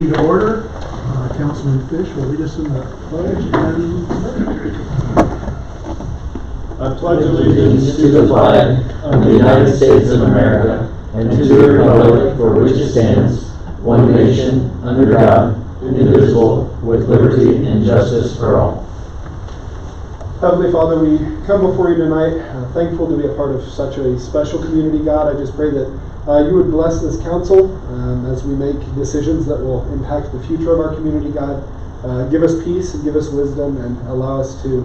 To order. Councilman Fish will lead us in the pledge. I pledge allegiance to the flag of the United States of America and to the republic for which it stands, one nation, under God, indivisible, with liberty and justice for all. Heavenly Father, we come before you tonight, thankful to be a part of such a special community, God. I just pray that you would bless this council as we make decisions that will impact the future of our community, God. Give us peace and give us wisdom and allow us to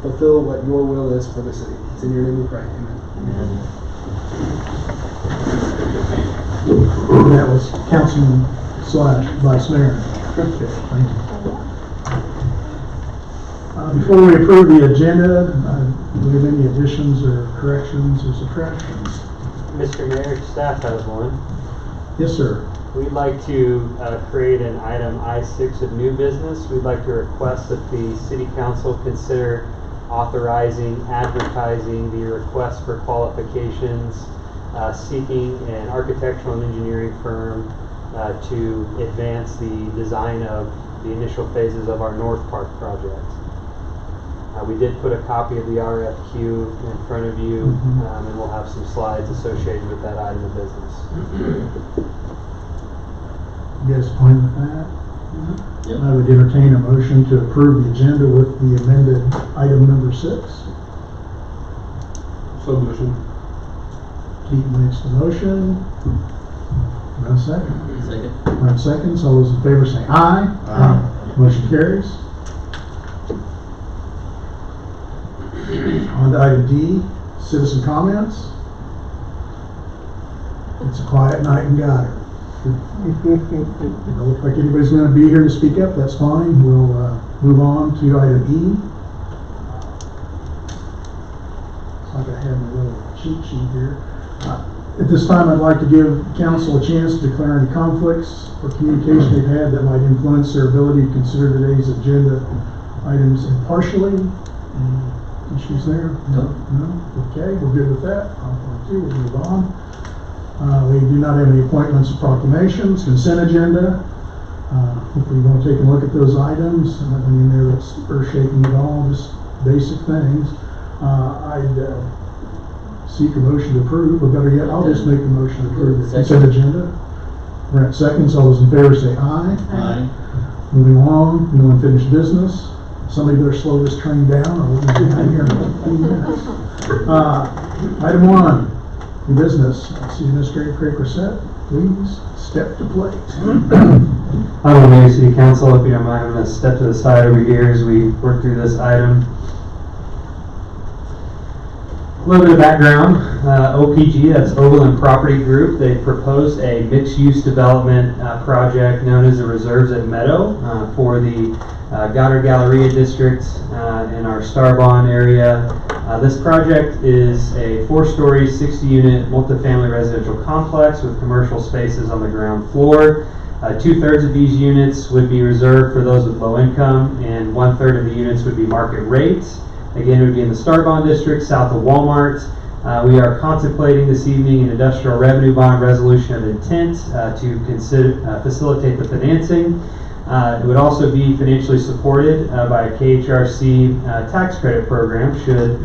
fulfill what your will is for the city. It's in your name we pray. Amen. That was Councilman / Vice Mayor. Okay, thank you. Before we approve the agenda, do we have any additions or corrections or subtractions? Mr. Mayor, staff has one. Yes, sir. We'd like to create an item I6 of new business. We'd like to request that the City Council consider authorizing, advertising the request for qualifications, seeking an architectural and engineering firm to advance the design of the initial phases of our North Park project. We did put a copy of the RFQ in front of you, and we'll have some slides associated with that item of business. You guys fine with that? Yep. I would entertain a motion to approve the agenda with the amended item number 6. So motion. Keaton makes the motion. One second. Second. 1 second. All those in favor say aye. Aye. Motion carries. On to item D, citizen comments. It's a quiet night in Goddard. It don't look like anybody's going to be here to speak up. That's fine. We'll move on to item E. It's like I have my little cheat sheet here. At this time, I'd like to give council a chance to declare any conflicts or communication they've had that might influence their ability to consider today's agenda items impartially. Any issues there? No? Okay, we're good with that. We'll move on. We do not have any appointments or proclamations. Consent agenda. Hopefully you want to take a look at those items. Nothing in there that's earth-shaking at all, just basic things. I'd seek a motion to approve, or better yet, I'll just make a motion to approve the consent agenda. We're at seconds. All those in favor say aye. Aye. Moving along, no unfinished business. Somebody better slow this train down or we'll be behind here in 15 minutes. Item 1, new business. City Administrator Craig Reset, please step to plate. Hello, Mayor, City Council. If you don't mind, I'm going to step to the side over here as we work through this item. A little bit of background. OPG, that's Overland Property Group, they proposed a mixed-use development project known as the Reserves at Meadow for the Goddard Galleria District in our Starbond area. This project is a 4-story, 60-unit multifamily residential complex with commercial spaces on the ground floor. 2/3 of these units would be reserved for those with low income, and 1/3 of the units would be market rates. Again, it would be in the Starbond District, south of Walmart. We are contemplating this evening an industrial revenue bond resolution of intent to facilitate the financing. It would also be financially supported by a KHRC tax credit program should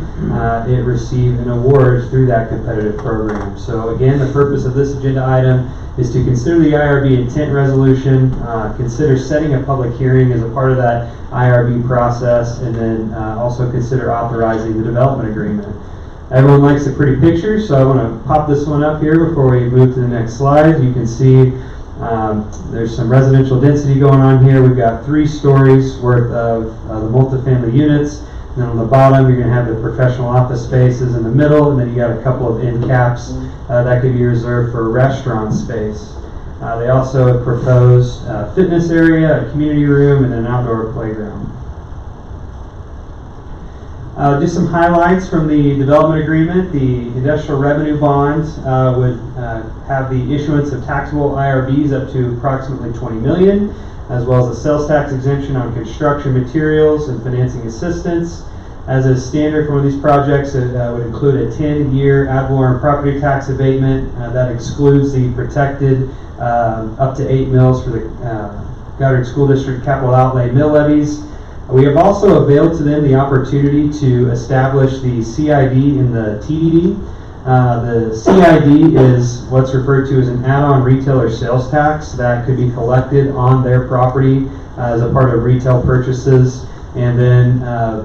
it receive an award through that competitive program. So again, the purpose of this agenda item is to consider the IRB intent resolution, consider setting a public hearing as a part of that IRB process, and then also consider authorizing the development agreement. Everyone likes the pretty pictures, so I want to pop this one up here before we move to the next slide. You can see there's some residential density going on here. We've got 3 stories worth of the multifamily units. And then on the bottom, you're going to have the professional office spaces in the middle, and then you got a couple of end caps that could be reserved for restaurant space. They also have proposed a fitness area, a community room, and an outdoor playground. Just some highlights from the development agreement. The industrial revenue bonds would have the issuance of taxable IRBs up to approximately $20 million, as well as a sales tax exemption on construction materials and financing assistance. As is standard for one of these projects, it would include a 10-year ad valorem property tax abatement that excludes the protected up to 8 mills for the Goddard School District capital outlay mill levies. We have also availed to them the opportunity to establish the CID in the TDD. The CID is what's referred to as an add-on retailer sales tax that could be collected on their property as a part of retail purchases. And then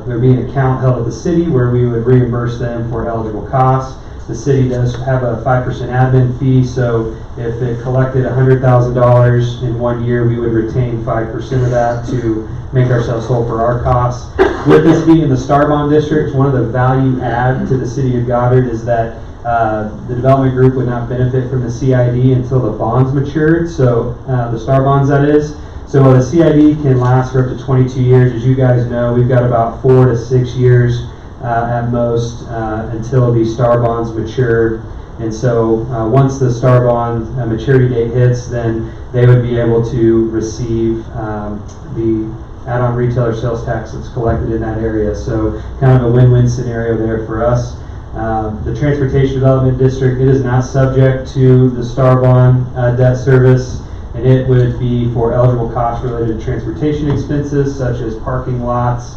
there'd be an account held at the city where we would reimburse them for eligible costs. The city does have a 5% admin fee, so if it collected $100,000 in 1 year, we would retain 5% of that to make ourselves whole for our costs. With this being in the Star Bond District, one of the value add to the city of Goddard is that the development group would not benefit from the CID until the bonds matured, so the Star Bonds that is. So the CID can last for up to 22 years. As you guys know, we've got about 4 to 6 years at most until the Star Bonds mature. And so once the Star Bond maturity date hits, then they would be able to receive the add-on retailer sales tax that's collected in that area. So kind of a win-win scenario there for us. The Transportation Development District, it is not subject to the Star Bond debt service, and it would be for eligible costs related to transportation expenses such as parking lots,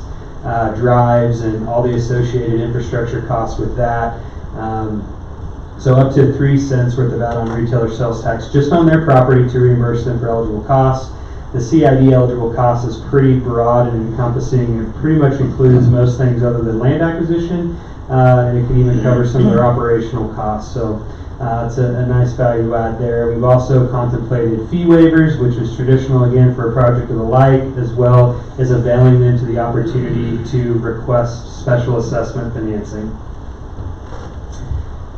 drives, and all the associated infrastructure costs with that. So up to 3 cents worth of add-on retailer sales tax just on their property to reimburse them for eligible costs. The CID eligible cost is pretty broad and encompassing. It pretty much includes most things other than land acquisition, and it can even cover some of their operational costs. So it's a nice value add there. We've also contemplated fee waivers, which is traditional again for a project of the like, as well as availing them to the opportunity to request special assessment financing.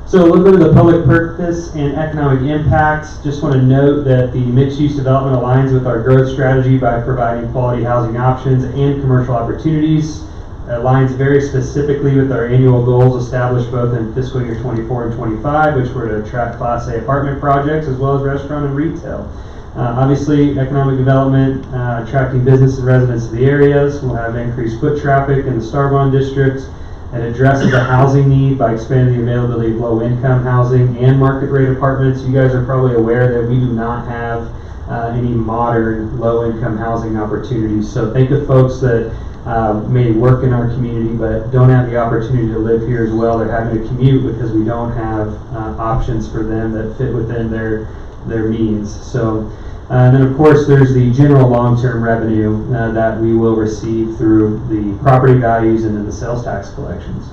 So a little bit of the public purpose and economic impact. Just want to note that the mixed-use development aligns with our growth strategy by providing quality housing options and commercial opportunities. It aligns very specifically with our annual goals established both in fiscal year 24 and 25, which were to attract Class A apartment projects as well as restaurant and retail. Obviously, economic development, attracting business and residents to the areas. We'll have increased foot traffic in the Star Bond District. It addresses a housing need by expanding the availability of low-income housing and market-rate apartments. You guys are probably aware that we do not have any modern low-income housing opportunities. So think of folks that may work in our community but don't have the opportunity to live here as well. They're having to commute because we don't have options for them that fit within their means. So, and then of course there's the general long-term revenue that we will receive through the property values and then the sales tax collections.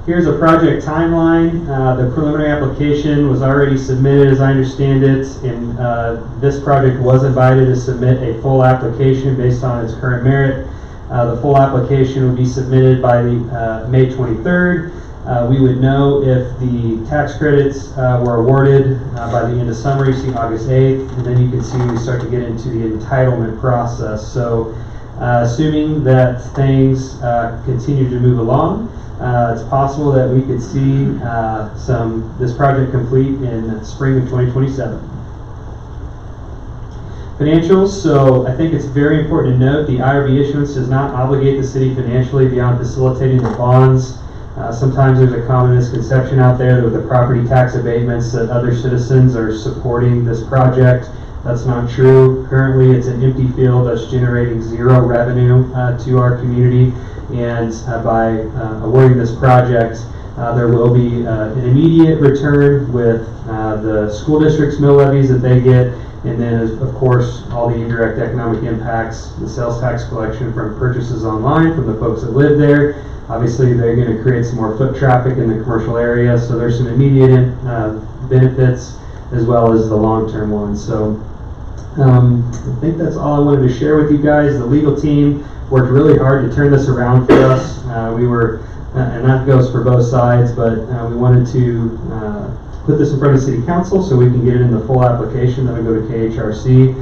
Here's a project timeline. The preliminary application was already submitted as I understand it, and this project was invited to submit a full application based on its current merit. The full application would be submitted by the May 23rd. We would know if the tax credits were awarded by the end of summer. You see August 8th, and then you can see we start to get into the entitlement process. So assuming that things continue to move along, it's possible that we could see this project complete in spring of 2027. Financials, so I think it's very important to note the IRB issuance does not obligate the city financially beyond facilitating the bonds. Sometimes there's a common misconception out there that with the property tax abatements that other citizens are supporting this project. That's not true. Currently it's an empty field that's generating zero revenue to our community, and by awarding this project there will be an immediate return with the school district's mill levies that they get, and then of course all the indirect economic impacts, the sales tax collection from purchases online from the folks that live there. Obviously they're going to create some more foot traffic in the commercial area, so there's some immediate benefits as well as the long-term ones. So I think that's all I wanted to share with you guys. The legal team worked really hard to turn this around for us. We were, and that goes for both sides, but we wanted to put this in front of City Council so we can get it in the full application that will go to KHRC.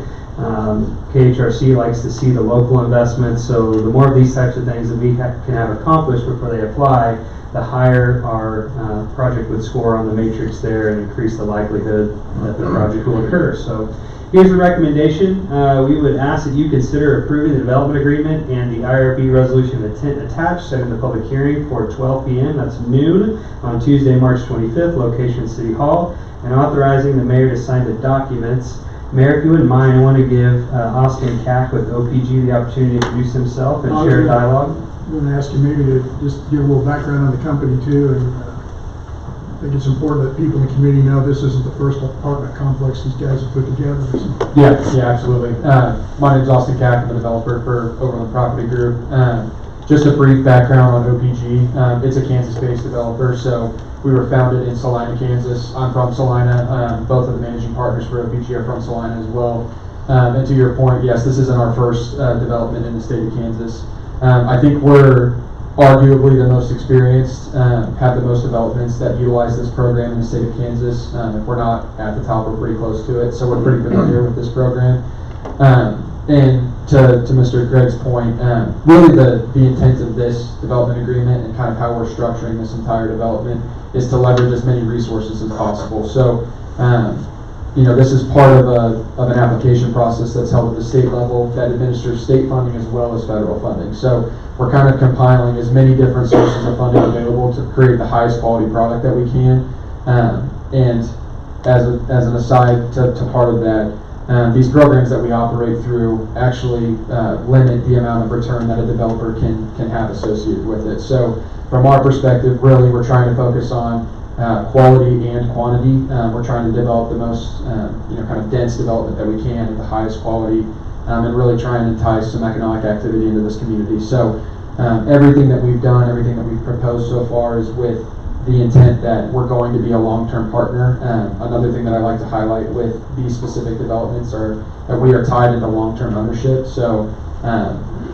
KHRC likes to see the local investments, so the more of these types of things that we can have accomplished before they apply, the higher our project would score on the matrix there and increase the likelihood that the project will occur. So here's the recommendation. We would ask that you consider approving the development agreement and the IRB resolution attached, setting the public hearing for 12 p.m. That's noon on Tuesday, March 25th, location City Hall, and authorizing the mayor to sign the documents. Mayor, if you wouldn't mind, I want to give Austin Cack with OPG the opportunity to introduce himself and share a dialogue. I'm going to ask you maybe to just give a little background on the company too, and I think it's important that people in the community know this isn't the first apartment complex these guys have put together. So. Yeah, absolutely. My name's Austin Cack. I'm a developer for Overland Property Group. Just a brief background on OPG. It's a Kansas-based developer, so we were founded in Salina, Kansas. I'm from Salina. Both of the managing partners for OPG are from Salina as well. And to your point, yes, this isn't our first development in the state of Kansas. I think we're arguably the most experienced, have the most developments that utilize this program in the state of Kansas. If we're not at the top, we're pretty close to it, so we're pretty familiar with this program. And to Mr. Gregg's point, really the intent of this development agreement and kind of how we're structuring this entire development is to leverage as many resources as possible. So, this is part of an application process that's held at the state level that administers state funding as well as federal funding. So we're kind of compiling as many different sources of funding available to create the highest quality product that we can. And as an aside to part of that, these programs that we operate through actually limit the amount of return that a developer can have associated with it. So from our perspective, really we're trying to focus on quality and quantity. We're trying to develop the most kind of dense development that we can at the highest quality, and really try and entice some economic activity into this community. So everything that we've done, everything that we've proposed so far is with the intent that we're going to be a long-term partner. Another thing that I like to highlight with these specific developments are that we are tied into long-term ownership. So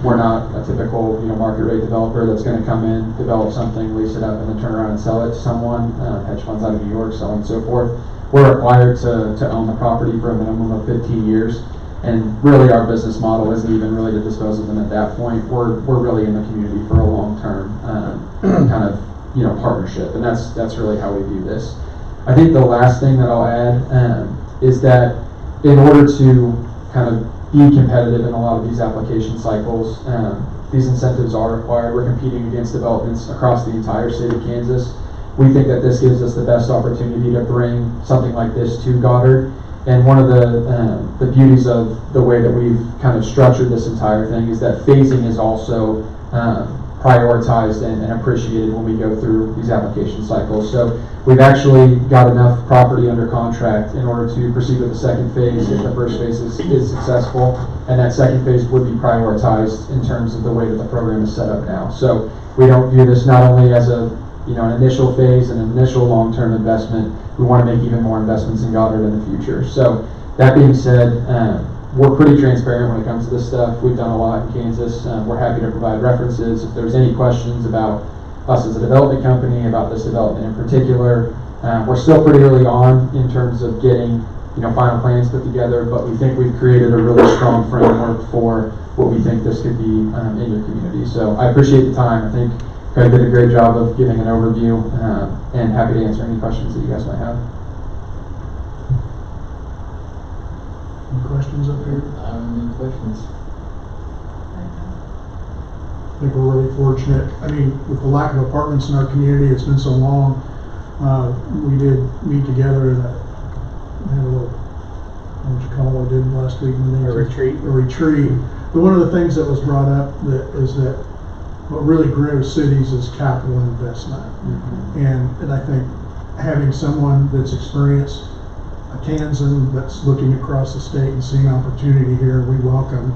we're not a typical market rate developer that's going to come in, develop something, lease it up, and then turn around and sell it to someone, hedge funds out of New York, so on and so forth. We're required to own the property for a minimum of 15 years. And really our business model isn't even really to dispose of them at that point. We're really in the community for a long-term kind of partnership, and that's really how we view this. I think the last thing that I'll add is that in order to kind of be competitive in a lot of these application cycles, these incentives are required. We're competing against developments across the entire state of Kansas. We think that this gives us the best opportunity to bring something like this to Goddard. And one of the beauties of the way that we've kind of structured this entire thing is that phasing is also prioritized and appreciated when we go through these application cycles. So we've actually got enough property under contract in order to proceed with the second phase if the first phase is successful, and that second phase would be prioritized in terms of the way that the program is set up now. So we don't view this not only as an initial phase, an initial long-term investment. We want to make even more investments in Goddard in the future. So that being said, we're pretty transparent when it comes to this stuff. We've done a lot in Kansas. We're happy to provide references. If there's any questions about us as a development company, about this development in particular, we're still pretty early on in terms of getting final plans put together, but we think we've created a really strong framework for what we think this could be in your community. So I appreciate the time. I think Craig did a great job of giving an overview, and happy to answer any questions that you guys might have. Any questions up here? Any questions? I think we're really fortunate. I mean, with the lack of apartments in our community, it's been so long. We did meet together and had a little, what would you call it, did last week? A retreat. A retreat. But one of the things that was brought up is that what really grows cities is capital investment. Mm-hmm. And I think having someone that's experienced, a Kansan that's looking across the state and seeing opportunity here, we welcome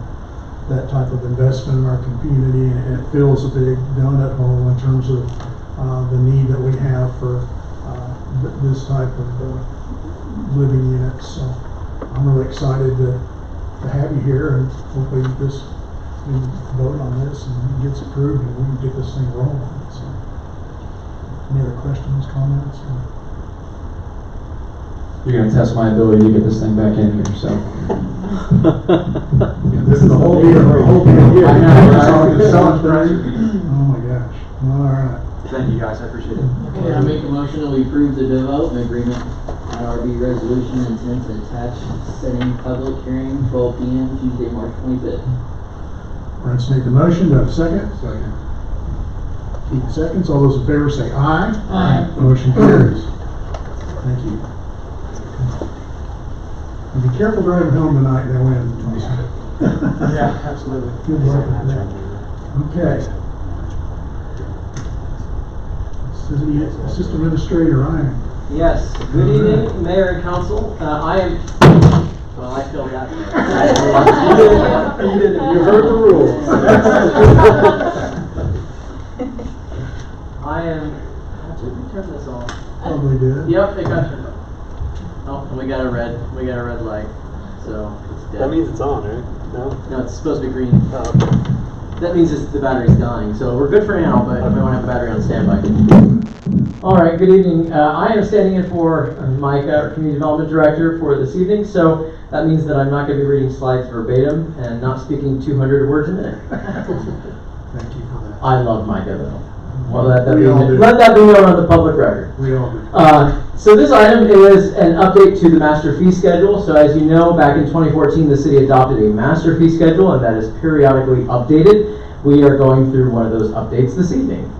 that type of investment in our community, and it fills a big donut hole in terms of the need that we have for this type of living units. So I'm really excited to have you here, and hopefully this we vote on this and it gets approved and we can get this thing rolling. So, any other questions, comments? You're going to test my ability to get this thing back in here, so. This is the whole deal. I know. Oh my gosh. All right. Thank you guys, I appreciate it. Okay, I make a motion that we approve the development agreement, IRB resolution intent and attached, setting public hearing 12 p.m. Tuesday, March 25th. Brent's made the motion, do I have a second? Second. Keith seconds, all those in favor say aye. Aye. Motion carries. Thank you. And be careful driving home tonight, they'll win. Yeah, absolutely. Good luck with that. Okay. City Assistant Administrator Ryan. Yes, good evening, Mayor and Council. I filled that. You heard the rules. I am, did we turn this off? Probably did. Yep, it got turned off. Oh, and we got a red light, so it's dead. That means it's on, right? No? No, it's supposed to be green. Oh, okay. That means the battery's dying, so we're good for now, but we won't have a battery on standby. All right, good evening. I am standing in for Mike, our Community Development Director, for this evening, so that means that I'm not going to be reading slides verbatim and not speaking 200 words a minute. Thank you for that. I love Micah though. Well, let that We all do. let that be known on the public record. We all do. So this item is an update to the master fee schedule. So as you know, back in 2014, the city adopted a master fee schedule, and that is periodically updated. We are going through one of those updates this evening.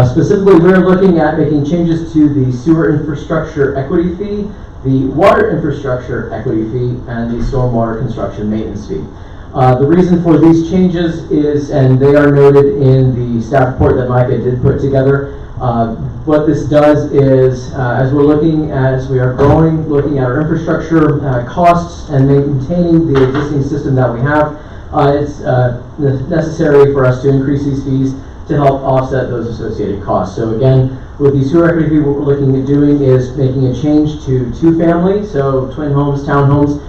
Specifically, we're looking at making changes to the sewer infrastructure equity fee, the water infrastructure equity fee, and the stormwater construction maintenance fee. The reason for these changes is, and they are noted in the staff report that Micah did put together, what this does is, as we are growing, looking at our infrastructure costs and maintaining the existing system that we have, it's necessary for us to increase these fees to help offset those associated costs. So again, with the sewer equity fee, what we're looking at doing is making a change to two-family, so twin homes, townhomes,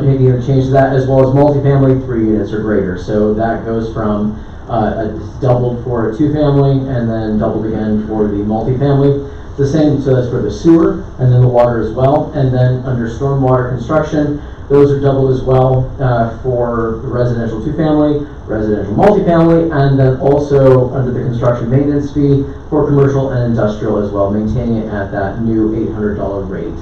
making a change to that, as well as multifamily, 3 units or greater. So that goes from doubled for a two-family and then doubled again for the multifamily. The same, so that's for the sewer and then the water as well. And then under stormwater construction, those are doubled as well for the residential two-family, residential multifamily, and then also under the construction maintenance fee for commercial and industrial as well, maintaining it at that new $800 rate.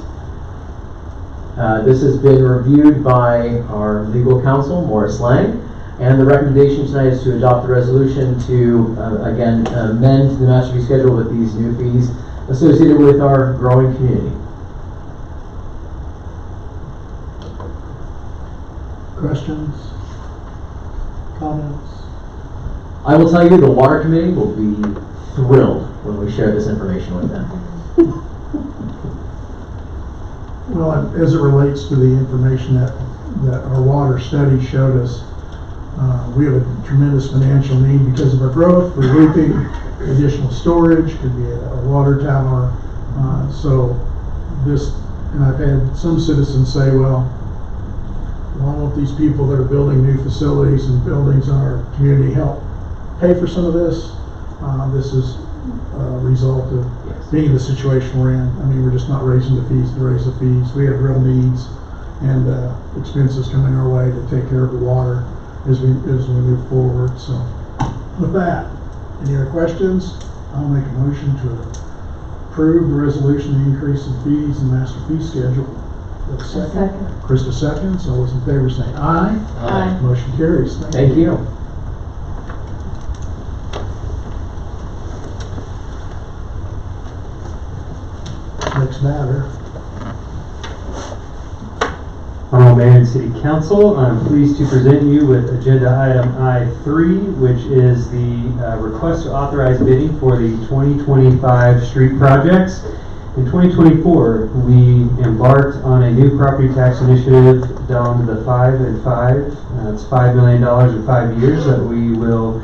This has been reviewed by our legal counsel, Morris Lang, and the recommendation tonight is to adopt the resolution to, again, amend the master fee schedule with these new fees associated with our growing community. Questions? Comments? I will tell you, the water committee will be thrilled when we share this information with them. Well, as it relates to the information that our water study showed us, we have a tremendous financial need because of our growth. We're looping additional storage, could be a water tower. So this, and I've had some citizens say, well, why won't these people that are building new facilities and buildings in our community help pay for some of this? This is a result of being in the situation we're in. I mean, we're just not raising the fees to raise the fees. We have real needs and expenses coming our way to take care of the water as we move forward. So with that, any other questions? I'll make a motion to approve the resolution to increase in fees and master fee schedule. Second. Krista seconds. All those in favor say aye. Aye. Motion carries. Thank you. Next matter. Honorable Mayor and City Council, I'm pleased to present you with agenda item I3, which is the request to authorize bidding for the 2025 street projects. In 2024, we embarked on a new property tax initiative down to the 5 and 5. It's $5 million in 5 years that we will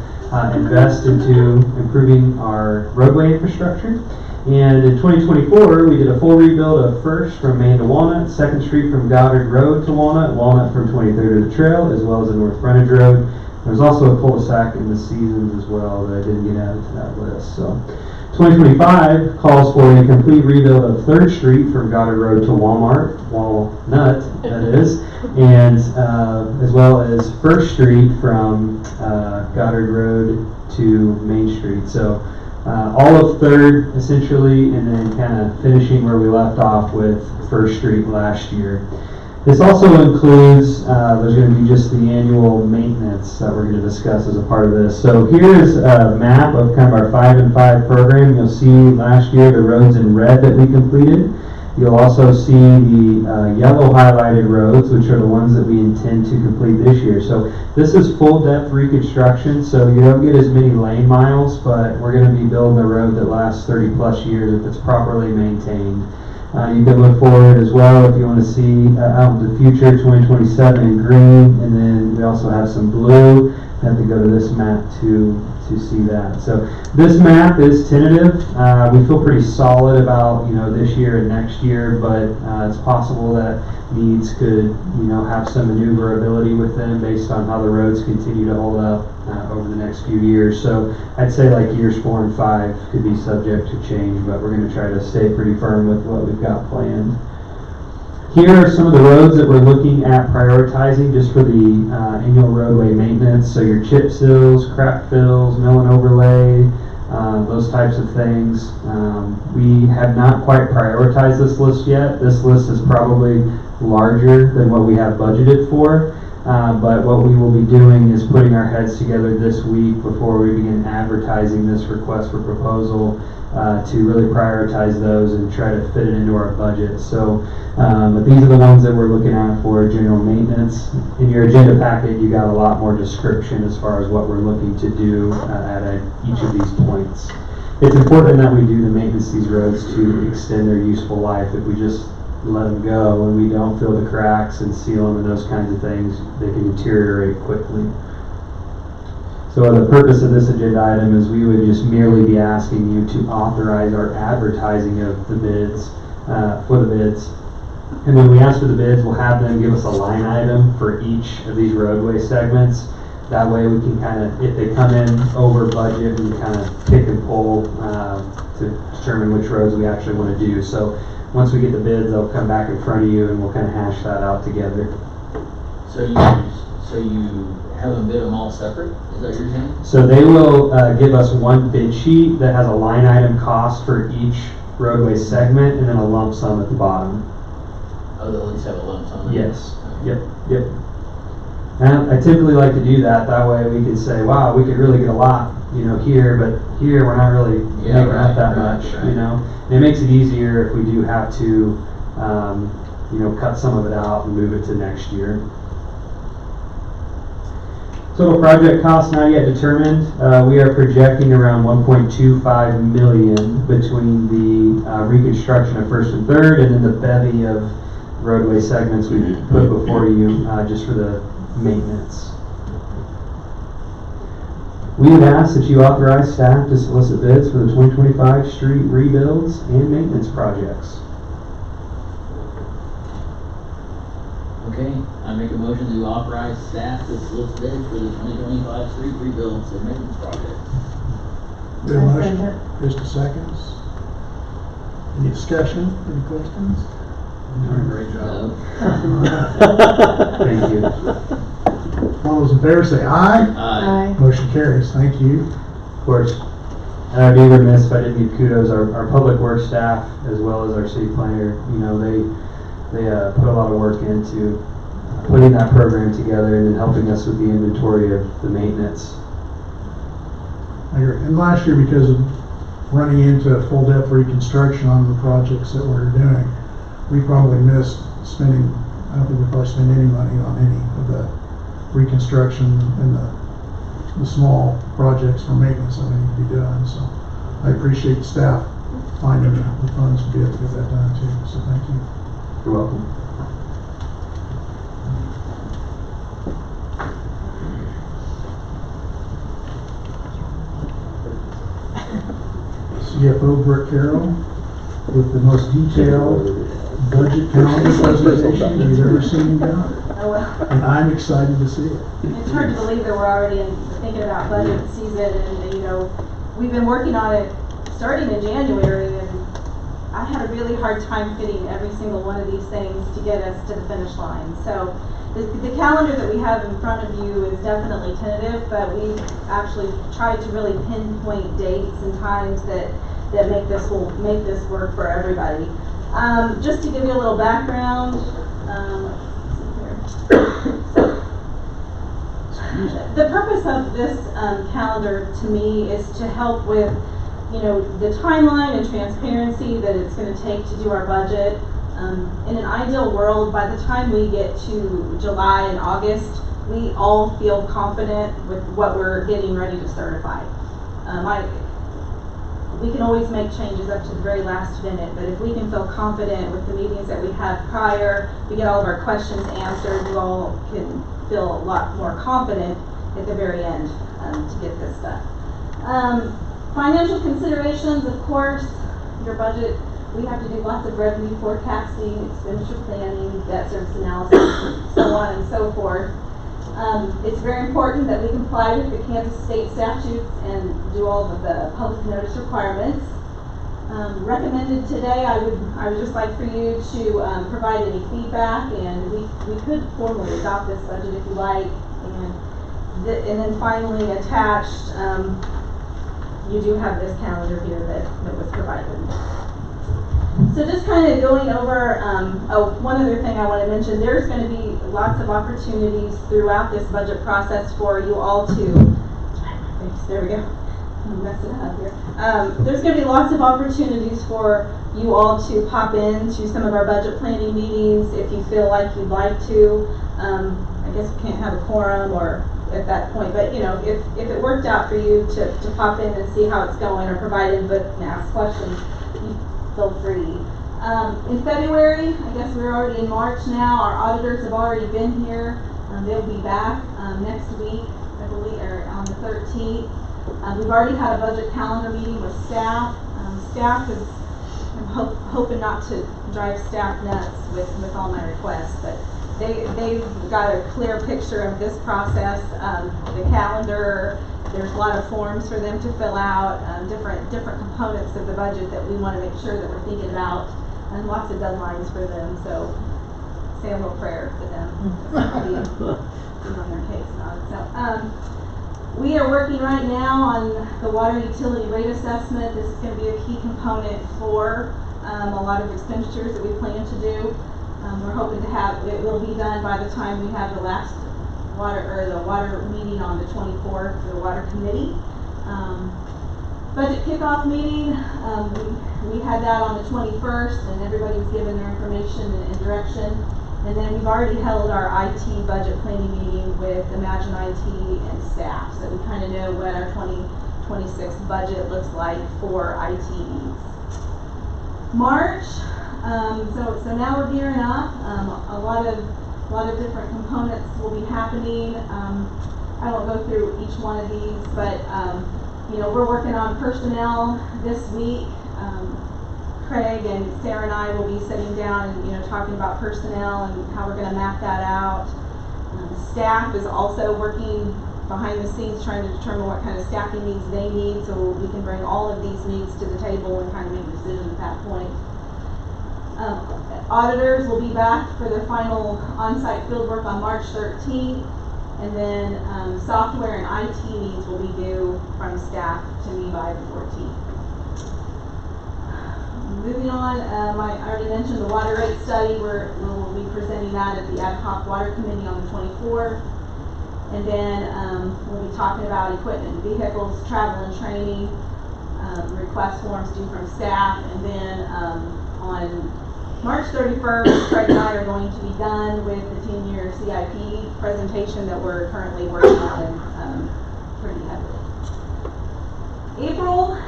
invest into improving our roadway infrastructure. And in 2024, we did a full rebuild of First from Main to Walnut, 2nd Street from Goddard Road to Walnut, Walnut from 23rd to the Trail, as well as the North Frontage Road. There's also a cul-de-sac in the Seasons as well that I didn't get added to that list. So 2025 calls for a complete rebuild of 3rd Street from Goddard Road to Walnut, that is, and as well as 1st Street from Goddard Road to Main Street. So all of Third essentially, and then kind of finishing where we left off with First Street last year. This also includes, there's going to be just the annual maintenance that we're going to discuss as a part of this. So here's a map of kind of our 5 and 5 program. You'll see last year the roads in red that we completed. You'll also see the yellow highlighted roads, which are the ones that we intend to complete this year. So this is full depth reconstruction, so you don't get as many lane miles, but we're going to be building a road that lasts 30 plus years if it's properly maintained. You can look forward as well if you want to see out in the future, 2027 in green, and then we also have some blue. You have to go to this map to see that. So this map is tentative. We feel pretty solid about this year and next year, but it's possible that needs could have some maneuverability with them based on how the roads continue to hold up over the next few years. So I'd say like years 4 and 5 could be subject to change, but we're going to try to stay pretty firm with what we've got planned. Here are some of the roads that we're looking at prioritizing just for the annual roadway maintenance. So your chip seals, crack fills, mill and overlay, those types of things. We have not quite prioritized this list yet. This list is probably larger than what we have budgeted for. But what we will be doing is putting our heads together this week before we begin advertising this request for proposal to really prioritize those and try to fit it into our budget. So, but these are the ones that we're looking at for general maintenance. In your agenda packet, you got a lot more description as far as what we're looking to do at each of these points. It's important that we do the maintenance of these roads to extend their useful life. If we just let them go and we don't fill the cracks and seal them and those kinds of things, they can deteriorate quickly. So the purpose of this agenda item is we would just merely be asking you to authorize our advertising of the bids, for the bids. And when we ask for the bids, we'll have them give us a line item for each of these roadway segments. That way we can kind of, if they come in over budget, we kind of pick and pull to determine which roads we actually want to do. So once we get the bids, they'll come back in front of you and we'll kind of hash that out together. So you have them bid them all separate? Is that what you're saying? So they will give us one bid sheet that has a line item cost for each roadway segment and then a lump sum at the bottom. Oh, they'll at least have a lump sum? Yes. Yep. And I typically like to do that. That way we could say, wow, we could really get a lot, here, but here we're not really making up that much, And it makes it easier if we do have to, cut some of it out and move it to next year. Total project cost not yet determined. We are projecting around $1.25 million between the reconstruction of First and Third and then the bevy of roadway segments we put before you just for the maintenance. We would ask that you authorize staff to solicit bids for the 2025 street rebuilds and maintenance projects. Okay, I make a motion to authorize staff to solicit bids for the 2025 street rebuilds and maintenance projects. We have a motion, Krista seconds. Any discussion, any questions? Doing a great job. Thank you. All those in favor say aye. Aye. Motion carries, thank you. Of course, and I'd be remiss if I didn't give kudos our public works staff as well as our city planner. They put a lot of work into putting that program together and then helping us with the inventory of the maintenance. I agree. And last year, because of running into full depth reconstruction on the projects that we're doing, we probably missed spending, I don't think we probably spent any money on any of the reconstruction and the small projects for maintenance that we need to be doing. So I appreciate staff finding the funds to be able to get that done too. So thank you. You're welcome. CFO Brooke Carroll with the most detailed budget calendar presentation you've ever seen done. Oh, well. And I'm excited to see it. It's hard to believe that we're already thinking about budget season, and we've been working on it starting in January, and I had a really hard time fitting every single one of these things to get us to the finish line. So the calendar that we have in front of you is definitely tentative, but we've actually tried to really pinpoint dates and times that make this work for everybody. Just to give you a little background, let's see here. The purpose of this calendar to me is to help with, the timeline and transparency that it's going to take to do our budget. In an ideal world, by the time we get to July and August, we all feel confident with what we're getting ready to certify. We can always make changes up to the very last minute, but if we can feel confident with the meetings that we had prior, we get all of our questions answered, you all can feel a lot more confident at the very end to get this done. Financial considerations, of course, your budget. We have to do lots of revenue forecasting, expenditure planning, debt service analysis, so on and so forth. It's very important that we comply with the Kansas state statutes and do all of the public notice requirements. Recommended today, I would just like for you to provide any feedback, and we could formally adopt this budget if you like. And then finally attached, you do have this calendar here that was provided. So just kind of going over, one other thing I want to mention, there's going to be lots of opportunities throughout this budget process for you all to, there we go, I'm messing it up here. There's going to be lots of opportunities for you all to pop into some of our budget planning meetings if you feel like you'd like to. I guess we can't have a quorum or at that point, but if it worked out for you to pop in and see how it's going or provide input and ask questions, feel free. In February, I guess we're already in March now, our auditors have already been here. They'll be back next week, I believe, or on the 13th. We've already had a budget calendar meeting with staff. Staff is, I'm hoping not to drive staff nuts with all my requests, but they've got a clear picture of this process, the calendar. There's a lot of forms for them to fill out, different components of the budget that we want to make sure that we're thinking about, and lots of deadlines for them. So say a little prayer for them. I'll be on their case now. So we are working right now on the water utility rate assessment. This is going to be a key component for a lot of expenditures that we plan to do. We're hoping to have it will be done by the time we have the last the water meeting on the 24th for the water committee. Budget kickoff meeting, we had that on the 21st, and everybody was given their information and direction. And then we've already held our IT budget planning meeting with Imagine IT and staff, so we kind of know what our 2026 budget looks like for IT needs. March, so now we're gearing up. A lot of different components will be happening. I won't go through each one of these, but we're working on personnel this week. Craig and Sarah and I will be sitting down and talking about personnel and how we're going to map that out. Staff is also working behind the scenes trying to determine what kind of staffing needs they need, so we can bring all of these needs to the table and kind of make a decision at that point. Auditors will be back for their final on-site fieldwork on March 13th, and then software and IT needs will be due from staff to me by the 14th. Moving on, I already mentioned the water rate study. We'll be presenting that at the ad hoc water committee on the 24th, and then we'll be talking about equipment and vehicles, travel and training, request forms due from staff, and then on March 31st, Craig and I are going to be done with the 10-year CIP presentation that we're currently working on pretty heavily. April,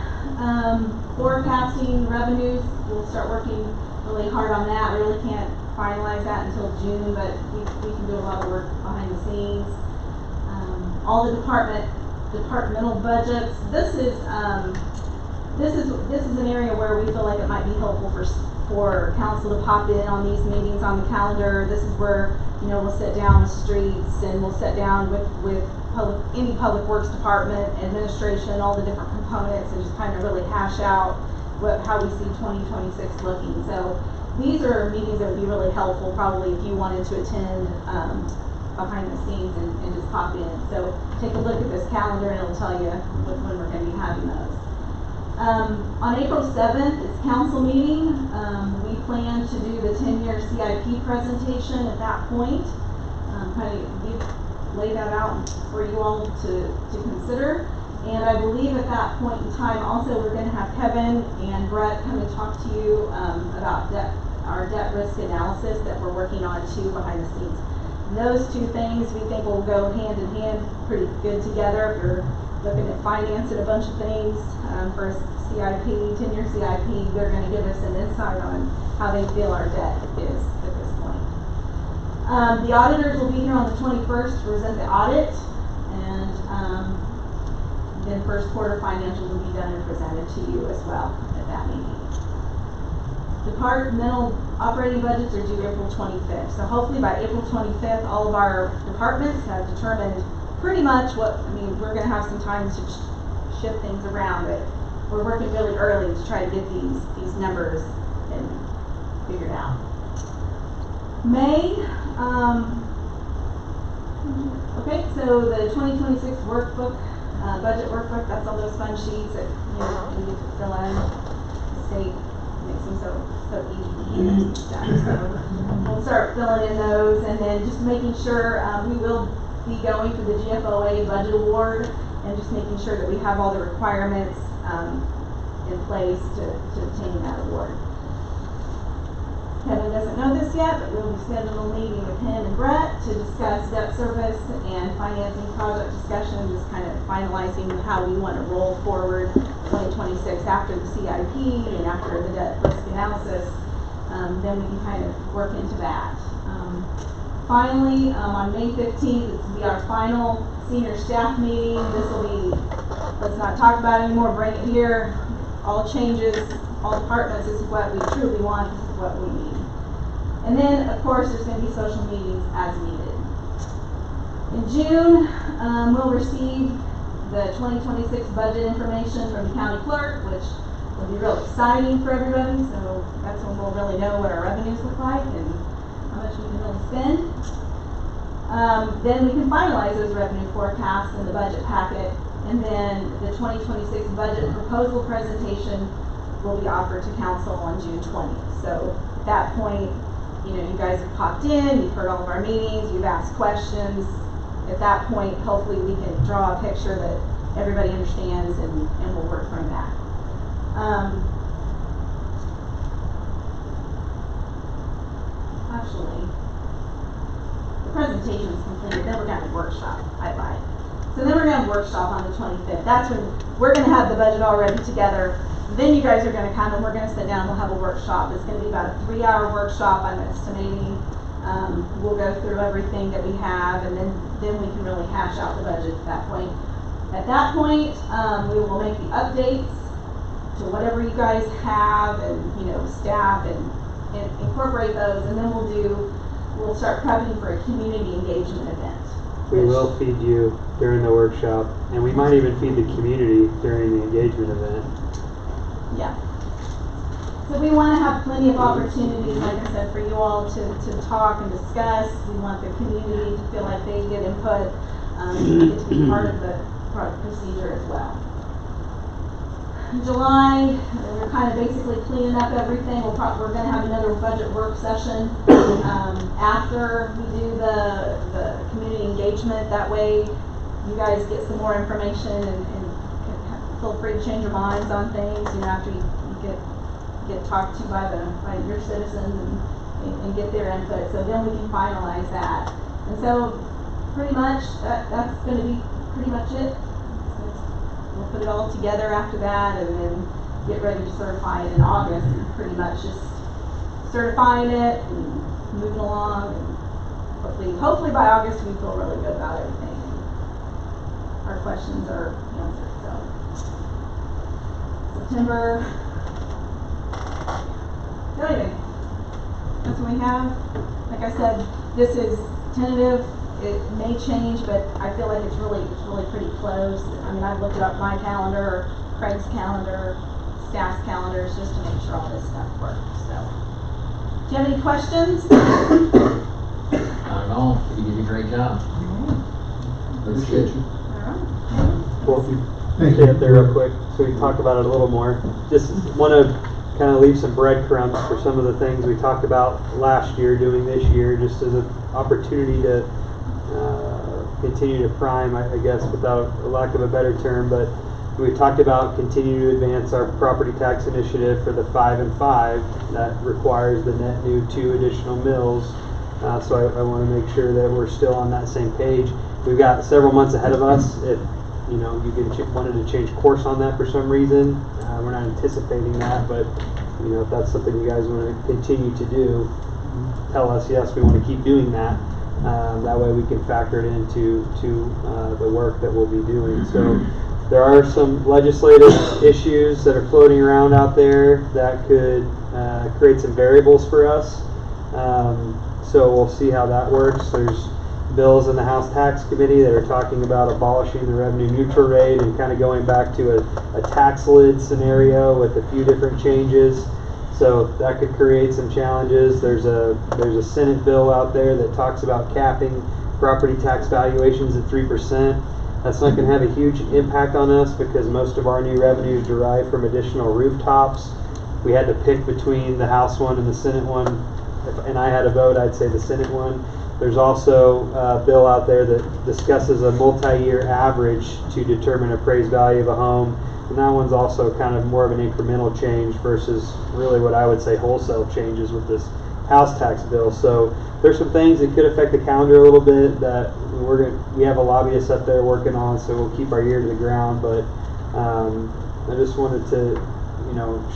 forecasting revenues, we'll start working really hard on that. We really can't finalize that until June, but we can do a lot of work behind the scenes. All the departmental budgets. This is an area where we feel like it might be helpful for council to pop in on these meetings on the calendar. This is where we'll sit down with streets, and we'll sit down with any public works department, administration, all the different components, and just kind of really hash out how we see 2026 looking. So these are meetings that would be really helpful probably if you wanted to attend behind the scenes and just pop in. So take a look at this calendar and it'll tell you when we're going to be having those. On April 7th, it's council meeting. We plan to do the 10-year CIP presentation at that point. Kind of lay that out for you all to consider. And I believe at that point in time also we're going to have Kevin and Brett come and talk to you about our debt risk analysis that we're working on too behind the scenes. And those two things we think will go hand in hand pretty good together. If you're looking at financing a bunch of things for CIP, 10-year CIP, they're going to give us an insight on how they feel our debt is at this point. The auditors will be here on the 21st to present the audit, and then first quarter financials will be done and presented to you as well at that meeting. Departmental operating budgets are due April 25th. So hopefully by April 25th, all of our departments have determined pretty much what, I mean, we're going to have some time to shift things around, but we're working really early to try to get these numbers and figured out. May, okay, so the 2026 workbook, budget workbook, that's all those fun sheets that you get to fill in. The state makes them so easy. So we'll start filling in those, and then just making sure we will be going for the GFOA budget award, and just making sure that we have all the requirements in place to obtain that award. Kevin doesn't know this yet, but we'll be scheduling a meeting with him and Brett to discuss debt service and financing project discussion, just kind of finalizing how we want to roll forward 2026 after the CIP and after the debt risk analysis. Then we can kind of work into that. Finally, on May 15th, it's will be our final senior staff meeting. This will be, let's not talk about it anymore, bring it here. All changes, all departments, this is what we truly want, this is what we need. And then, of course, there's going to be social meetings as needed. In June, we'll receive the 2026 budget information from the county clerk, which will be real exciting for everybody. So that's when we'll really know what our revenues look like and how much we can really spend. Then we can finalize those revenue forecasts in the budget packet, and then the 2026 budget proposal presentation will be offered to council on June 20th. So at that point, you know, you guys have popped in, you've heard all of our meetings, you've asked questions. At that point, hopefully we can draw a picture that everybody understands, and we'll work from that. Actually, the presentation is completed, then we're going to have a workshop, I lied. So then we're going to have a workshop on the 25th. That's when we're going to have the budget all ready together. Then you guys are going to come and we're going to sit down and we'll have a workshop. It's going to be about a 3-hour workshop, I'm estimating. We'll go through everything that we have, and then we can really hash out the budget at that point. At that point, we will make the updates to whatever you guys have, and staff, and incorporate those, and then we'll start prepping for a community engagement event. We will feed you during the workshop, and we might even feed the community during the engagement event. Yeah. So we want to have plenty of opportunities, like I said, for you all to talk and discuss. We want the community to feel like they get input, get to be part of the procedure as well. In July, we're kind of basically cleaning up everything. We're going to have another budget work session after we do the community engagement. That way, you guys get some more information and feel free to change your minds on things. After you get talked to by your citizens and get their input. So then we can finalize that. And so, pretty much that's going to be pretty much it. We'll put it all together after that, and then get ready to certify it in August. Pretty much just certifying it and moving along, and hopefully by August we feel really good about everything. Our questions are answered. So September. So anyway, that's what we have. Like I said, this is tentative. It may change, but I feel like it's really pretty close. I mean, I've looked up my calendar, Craig's calendar, staff's calendars, just to make sure all this stuff works. So you have any questions? Not at all. You did a great job. Looks good. Well, Thank stay you. up there real quick so we can talk about it a little more. Just want to kind of leave some breadcrumbs for some of the things we talked about last year, doing this year, just as an opportunity to continue to prime, I guess, without a lack of a better term. But we talked about continuing to advance our property tax initiative for the 5 and 5 that requires the net new 2 additional mills. So I want to make sure that we're still on that same page. We've got several months ahead of us. If you wanted to change course on that for some reason, we're not anticipating that, but if that's something you guys want to continue to do, tell us. Yes, we want to keep doing that. That way we can factor it into the work that we'll be doing. So there are some legislative issues that are floating around out there that could create some variables for us. So we'll see how that works. There's bills in the House Tax Committee that are talking about abolishing the revenue neutral rate and kind of going back to a tax lid scenario with a few different changes. So that could create some challenges. There's a Senate bill out there that talks about capping property tax valuations at 3%. That's not going to have a huge impact on us because most of our new revenues derive from additional rooftops. We had to pick between the House one and the Senate one. And I had a vote, I'd say the Senate one. There's also a bill out there that discusses a multi-year average to determine appraised value of a home. And that one's also kind of more of an incremental change versus really what I would say wholesale changes with this house tax bill. So there's some things that could affect the calendar a little bit that we have a lobbyist up there working on, so we'll keep our ear to the ground. But I just wanted to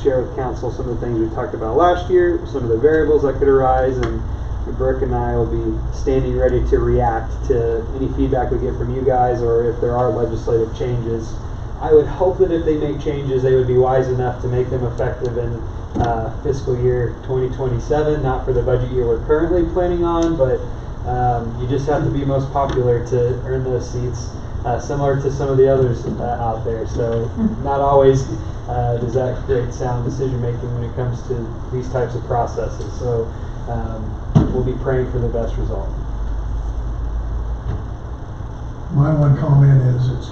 share with council some of the things we talked about last year, some of the variables that could arise, and Brooke and I will be standing ready to react to any feedback we get from you guys, or if there are legislative changes. I would hope that if they make changes, they would be wise enough to make them effective in fiscal year 2027, not for the budget year we're currently planning on, but you just have to be most popular to earn those seats, similar to some of the others out there. So not always does that create sound decision making when it comes to these types of processes. So we'll be praying for the best result. My one comment is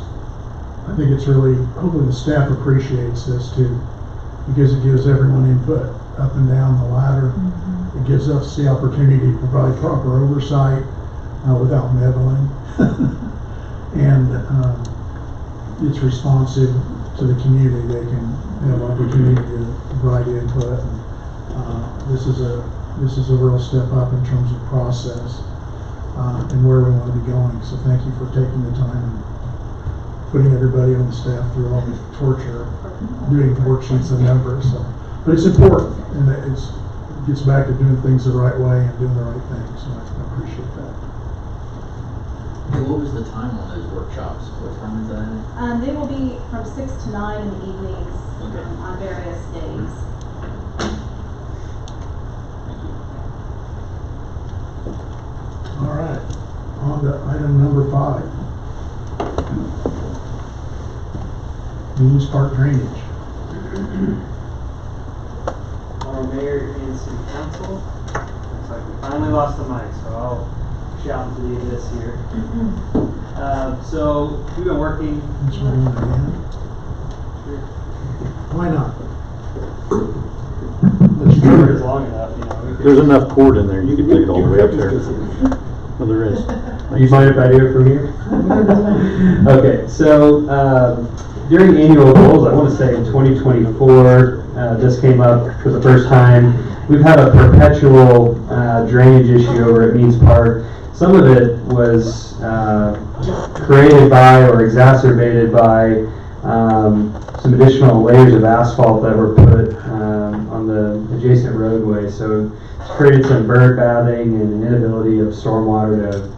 I think it's really, hopefully the staff appreciates this too, because it gives everyone input up and down the ladder. It gives us the opportunity to provide proper oversight without meddling. And it's responsive to the community. They can have opportunity to provide input. This is a real step up in terms of process and where we want to be going. So thank you for taking the time and putting everybody on the staff through all the torture, doing worksheets and numbers. So, but it's important, and it gets back to doing things the right way and doing the right thing. So I appreciate that. Hey, what was the time on those workshops? What time is that? They will be from 6 to 9 in the evenings on various days. All right, on to item number 5. Means Park drainage. Our mayor and city council. Looks like we finally lost the mic, so I'll shout into the abyss here. So we've been working. That's what I want to add. Why not? The short is long enough, There's enough cord in there, you can take it all the way up there. Well, there is. You mind if I do it from here? Okay, so during annual goals, I want to say in 2024, this came up for the first time. We've had a perpetual drainage issue over at Means Park. Some of it was created by or exacerbated by some additional layers of asphalt that were put on the adjacent roadway. So it's created some bird bathing and an inability of stormwater to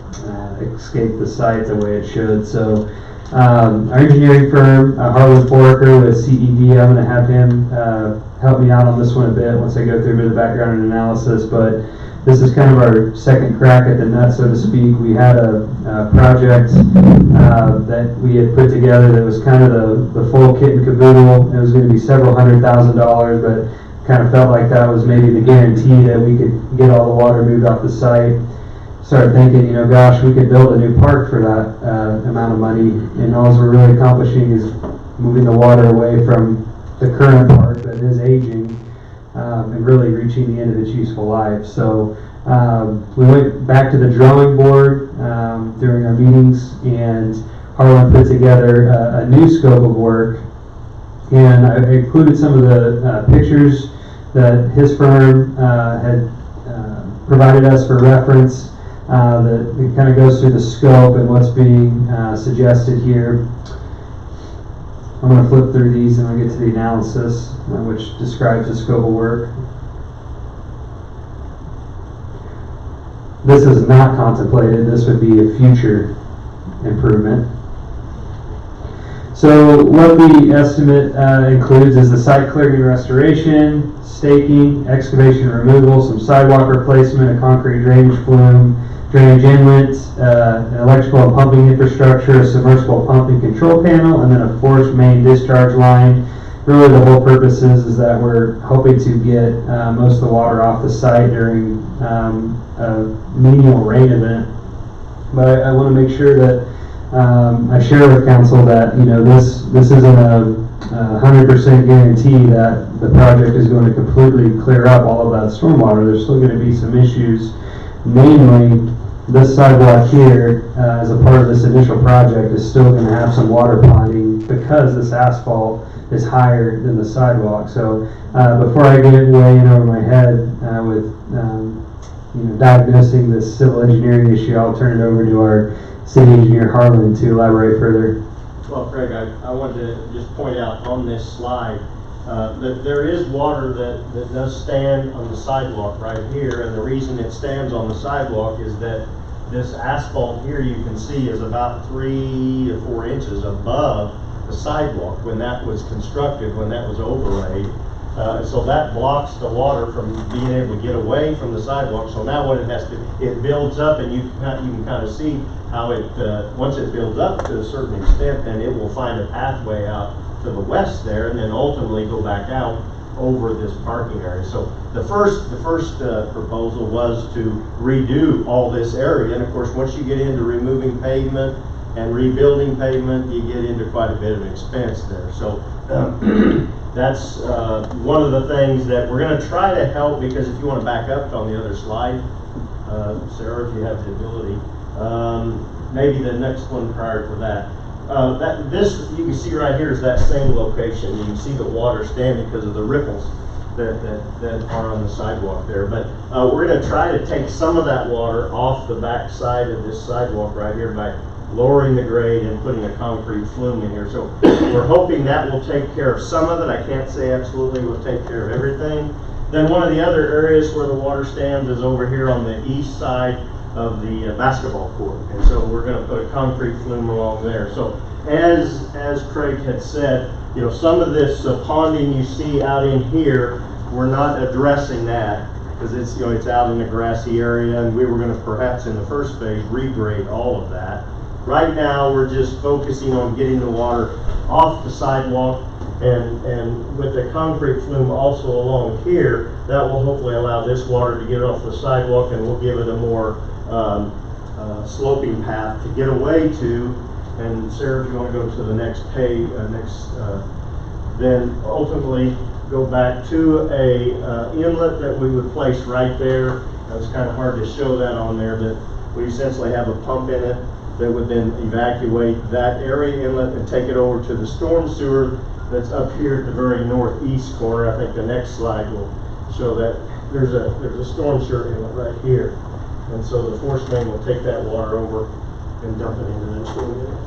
escape the site the way it should. So our engineering firm, Harlan Foraker with CED, I'm going to have him help me out on this one a bit once I go through a bit of the background and analysis. But this is kind of our second crack at the nut, so to speak. We had a project that we had put together that was kind of the full kit and caboodle. It was going to be several $100,000, but kind of felt like that was maybe the guarantee that we could get all the water moved off the site. Started thinking, gosh, we could build a new park for that amount of money, and all we're really accomplishing is moving the water away from the current park that is aging, and really reaching the end of its useful life. So we went back to the drawing board during our meetings, and Harlan put together a new scope of work, and I included some of the pictures that his firm had provided us for reference. That it kind of goes through the scope and what's being suggested here. I'm going to flip through these and I'll get to the analysis, which describes the scope of work. This is not contemplated. This would be a future improvement. So what the estimate includes is the site clearing and restoration, staking, excavation and removal, some sidewalk replacement, a concrete drainage flume, drainage inlet, an electrical and pumping infrastructure, a submersible pumping control panel, and then a forced main discharge line. Really the whole purpose is that we're hoping to get most of the water off the site during a menial rain event. But I want to make sure that I share with council that this isn't a 100% guarantee that the project is going to completely clear up all of that stormwater. There's still going to be some issues, namely this sidewalk here as a part of this initial project is still going to have some water ponding because this asphalt is higher than the sidewalk. So before I get way in over my head with diagnosing this civil engineering issue, I'll turn it over to our city engineer Harlan to elaborate further. Well, Craig, I wanted to just point out on this slide that there is water that does stand on the sidewalk right here, and the reason it stands on the sidewalk is that this asphalt here you can see is about 3 to 4 inches above the sidewalk when that was constructed, when that was overlaid. So that blocks the water from being able to get away from the sidewalk. So now what it has to, it builds up, and you can kind of see how it, once it builds up to a certain extent, then it will find a pathway out to the west there, and then ultimately go back out over this parking area. So the first proposal was to redo all this area, and of course once you get into removing pavement and rebuilding pavement, you get into quite a bit of expense there. So that's one of the things that we're going to try to help, because if you want to back up on the other slide, Sarah, if you have the ability, maybe the next one prior to that. This you can see right here is that same location. You can see the water standing because of the ripples that are on the sidewalk there. But we're going to try to take some of that water off the back side of this sidewalk right here by lowering the grade and putting a concrete flume in here. So we're hoping that will take care of some of it. I can't say absolutely will take care of everything. Then one of the other areas where the water stands is over here on the east side of the basketball court, and so we're going to put a concrete flume along there. So as Craig had said, some of this ponding you see out in here, we're not addressing that because it's it's out in the grassy area, and we were going to perhaps in the first phase regrade all of that. Right now we're just focusing on getting the water off the sidewalk, and with the concrete flume also along here, that will hopefully allow this water to get off the sidewalk, and we'll give it a more sloping path to get away to. And Sarah, if you want to go to the next page, then ultimately go back to a inlet that we would place right there. It's kind of hard to show that on there, but we essentially have a pump in it that would then evacuate that area inlet and take it over to the storm sewer that's up here at the very northeast corner. I think the next slide will show that there's a storm sewer inlet right here. And so the force main will take that water over and dump it into that storm unit.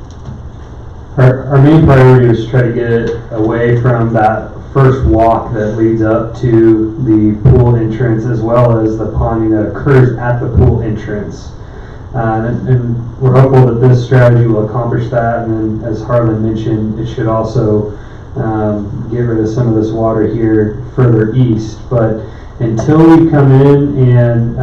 Our main priority is to try to get it away from that first walk that leads up to the pool entrance, as well as the ponding that occurs at the pool entrance. And we're hopeful that this strategy will accomplish that. And then, as Harlan mentioned, it should also get rid of some of this water here further east. But until we come in and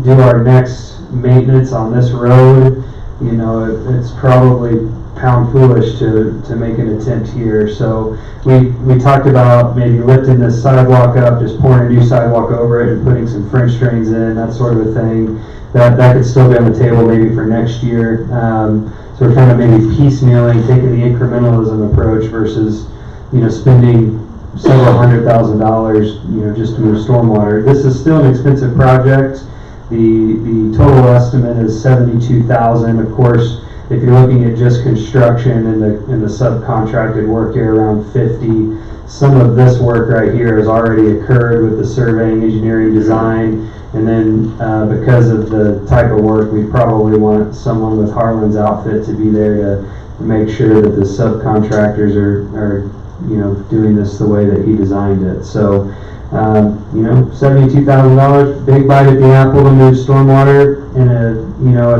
do our next maintenance on this road, it's probably pound foolish to make an attempt here. So we talked about maybe lifting this sidewalk up, just pouring a new sidewalk over it and putting some French drains in, that sort of a thing. That could still be on the table maybe for next year. So we're kind of maybe piecemealing, taking the incrementalism approach versus, spending several $100,000, just to move stormwater. This is still an expensive project. The total estimate is $72,000. Of course, if you're looking at just construction and the subcontracted work here, around $50,000. Some of this work right here has already occurred with the surveying, engineering, design, and then because of the type of work, we probably want someone with Harlan's outfit to be there to make sure that the subcontractors are doing this the way that he designed it. So, $72,000, big bite at the apple to move stormwater in at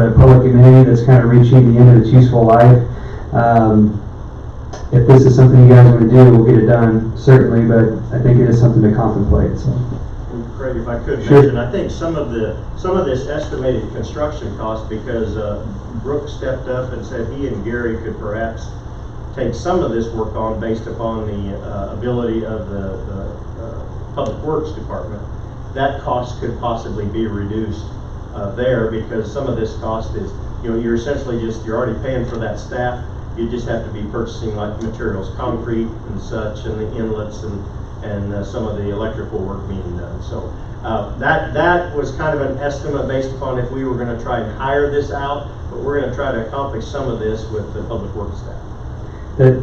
a public amenity that's kind of reaching the end of its useful life. If this is something you guys want to do, we'll get it done, certainly, but I think it is something to contemplate. So. Craig, if I could Sure. mention, I think some of this estimated construction cost, because Brooke stepped up and said he and Gary could perhaps take some of this work on based upon the ability of the Public Works Department. That cost could possibly be reduced there, because some of this cost is, you're essentially you're already paying for that staff. You just have to be purchasing like materials, concrete and such, and the inlets and some of the electrical work being done. So that was kind of an estimate based upon if we were going to try and hire this out, but we're going to try to accomplish some of this with the Public Works staff.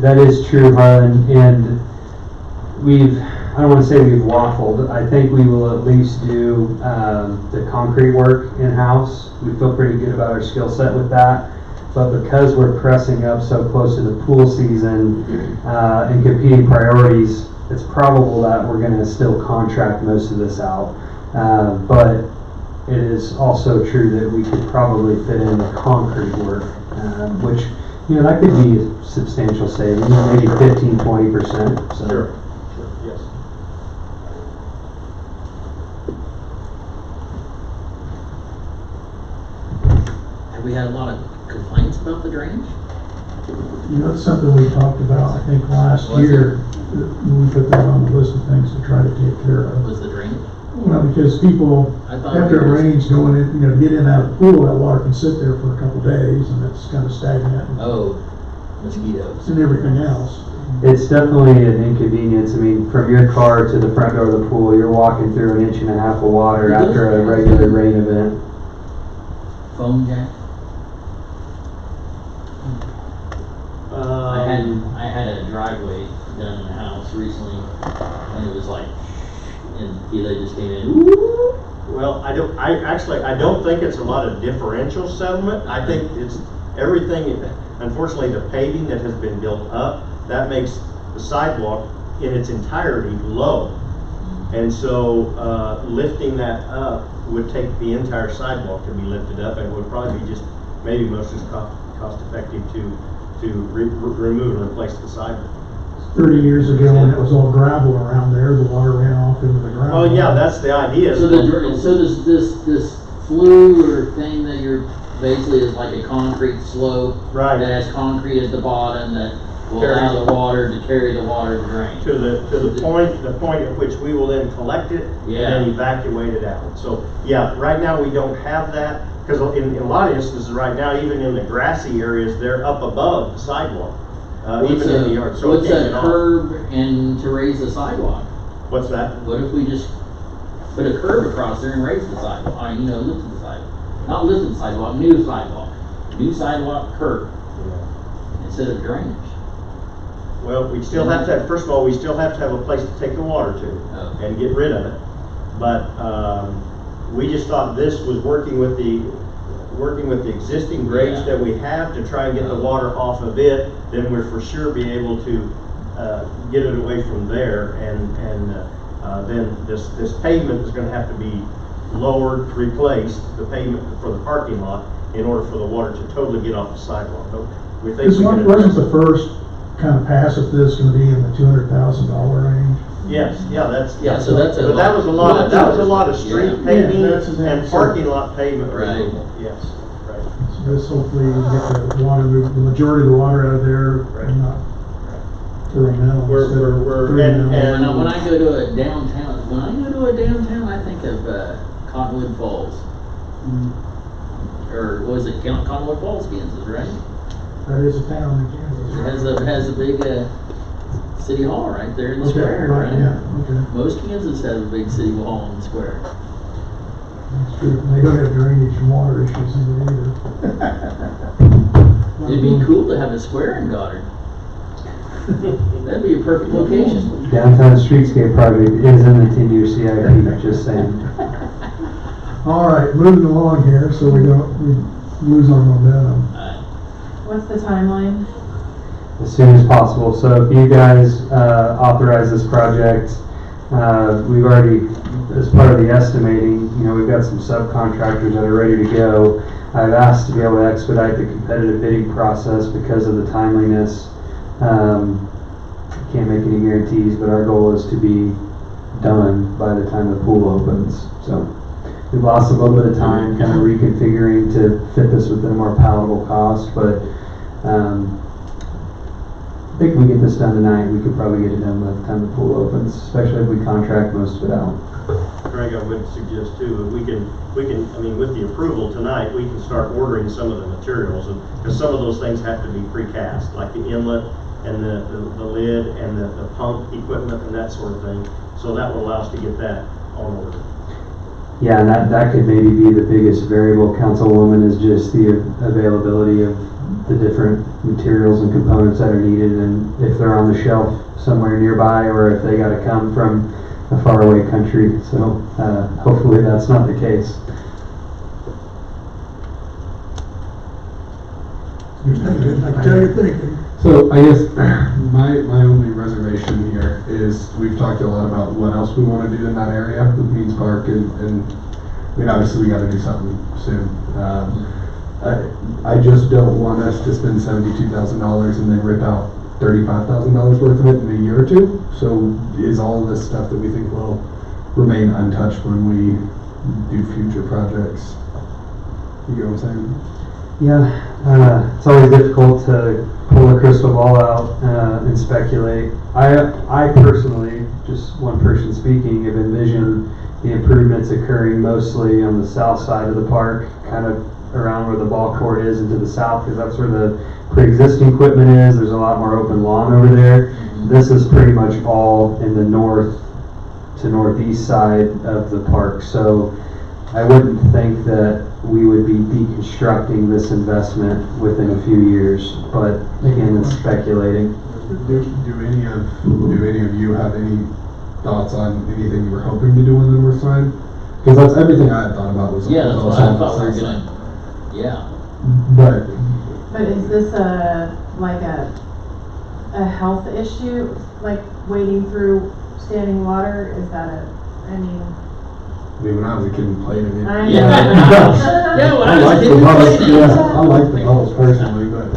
That is true, Harlan, and I don't want to say we've waffled. I think we will at least do the concrete work in-house. We feel pretty good about our skill set with that. But because we're pressing up so close to the pool season and competing priorities, it's probable that we're going to still contract most of this out. But it is also true that we could probably fit in the concrete work, which, that could be a substantial savings, maybe 15-20%. So. Sure, yes. Have we had a lot of complaints about the drainage? It's something we talked about, I think, last year. We put that on the list of things to try to take care of. Was the drainage? Well, because people, I thought after it we were- rains, going in, to get in and out of the pool, that water can sit there for a couple days, and it's kind of stagnant Oh, mosquitoes. and everything else. It's definitely an inconvenience. I mean, from your car to the front door of the pool, you're walking through an inch and a half of water after a regular rain event. Foam jack? I had a driveway done in the house recently, and it was like, and they just came in. Well, I don't think it's a lot of differential settlement. I think it's everything, unfortunately, the paving that has been built up, that makes the sidewalk in its entirety low. And so lifting that up would take the entire sidewalk to be lifted up, and it would probably be just maybe most cost effective to remove and replace the sidewalk. 30 years ago, when it was all gravel around there, the water ran off into the ground. Well, yeah, that's the idea. So does this flue or thing that you're basically is like a concrete slope Right. that has concrete at the bottom that will Carries allow it. the water to carry the water to drain. to the point at which we will then collect it Yeah. and then evacuate it out. So, yeah, right now we don't have that, because in a lot of instances right now, even in the grassy areas, they're up above the sidewalk, even in the yard. So it What's can't that get off. curb and to raise the sidewalk? What's that? What if we just put a curb across there and raise the sidewalk, lifted the sidewalk? Not lifted the sidewalk, new sidewalk curb instead of drainage. Well, we still have to have, first of all, we still have to have a place to take the water to Oh. and get rid of it. But we just thought this was working with the existing grades Yeah. that we have to try and get the water off of it. Then we're for sure be able to get it away from there, and then this pavement is going to have to be lowered, replaced, the pavement for the parking lot, in order for the water to totally get off the sidewalk. But we think This we one can wasn't address the first kind of pass of this going to be in the $200,000 range. Yes, yeah, that's, Yeah, so that's a but that was a lot of, that was a lot of street Yeah. paving Yeah, that's and parking lot pavement Right. removal, yes, right. this hopefully will get the water, the majority of the water out of there and not throwing out. When I go to a downtown, I think of Cottonwood Falls. Or was it Cottonwood Falls, Kansas, right? That is a town in Kansas. It has a big city hall right there in the Okay, square, right, right? yeah, okay. Most Kansas has a big city hall in the square. That's true. They don't have drainage and water issues in there either. It'd be cool to have a square in Goddard. That'd be a perfect location. Downtown Streetscape project is in the 10-year CIP, just saying. All right, moving along here, so we lose our momentum. What's the timeline? As soon as possible. So if you guys authorize this project, we've already, as part of the estimating, we've got some subcontractors that are ready to go. I've asked to be able to expedite the competitive bidding process because of the timeliness. Can't make any guarantees, but our goal is to be done by the time the pool opens. So we've lost a little bit of time kind of reconfiguring to fit this within a more palatable cost, but I think if we get this done tonight, we could probably get it done by the time the pool opens, especially if we contract most of it out. Greg, I would suggest too, that we can, I mean, with the approval tonight, we can start ordering some of the materials, and because some of those things have to be precast, like the inlet and the lid and the pump equipment and that sort of thing. So that will allow us to get that on order. Yeah, and that could maybe be the biggest variable, Councilwoman, is just the availability of the different materials and components that are needed, and if they're on the shelf somewhere nearby, or if they got to come from a faraway country. So hopefully that's not the case. I can tell you're thinking. So I guess my only reservation here is we've talked a lot about what else we want to do in that area with Means Park, and I mean, obviously we got to do something soon. I just don't want us to spend $72,000 and then rip out $35,000 worth of it in a year or two. So is all of this stuff that we think will remain untouched when we do future projects? You get what I'm saying? Yeah, it's always difficult to pull a crystal ball out and speculate. I personally, just one person speaking, have envisioned the improvements occurring mostly on the south side of the park, kind of around where the ball court is and to the south, because that's where the pre-existing equipment is. There's a lot more open lawn over there. This is pretty much all in the north to northeast side of the park. So I wouldn't think that we would be deconstructing this investment within a few years, but again, it's speculating. Do any of you have any thoughts on anything you were hoping to do on the north side? Because that's everything I had thought about was Yeah, that's what I thought we were south doing. side. Yeah. But is this a health issue, like wading through standing water? Is that I mean, when I was a kid and played in it. I know. Yeah, when I was like a kid, the we bubbles. played it. Yeah, I like the bubbles personally, but.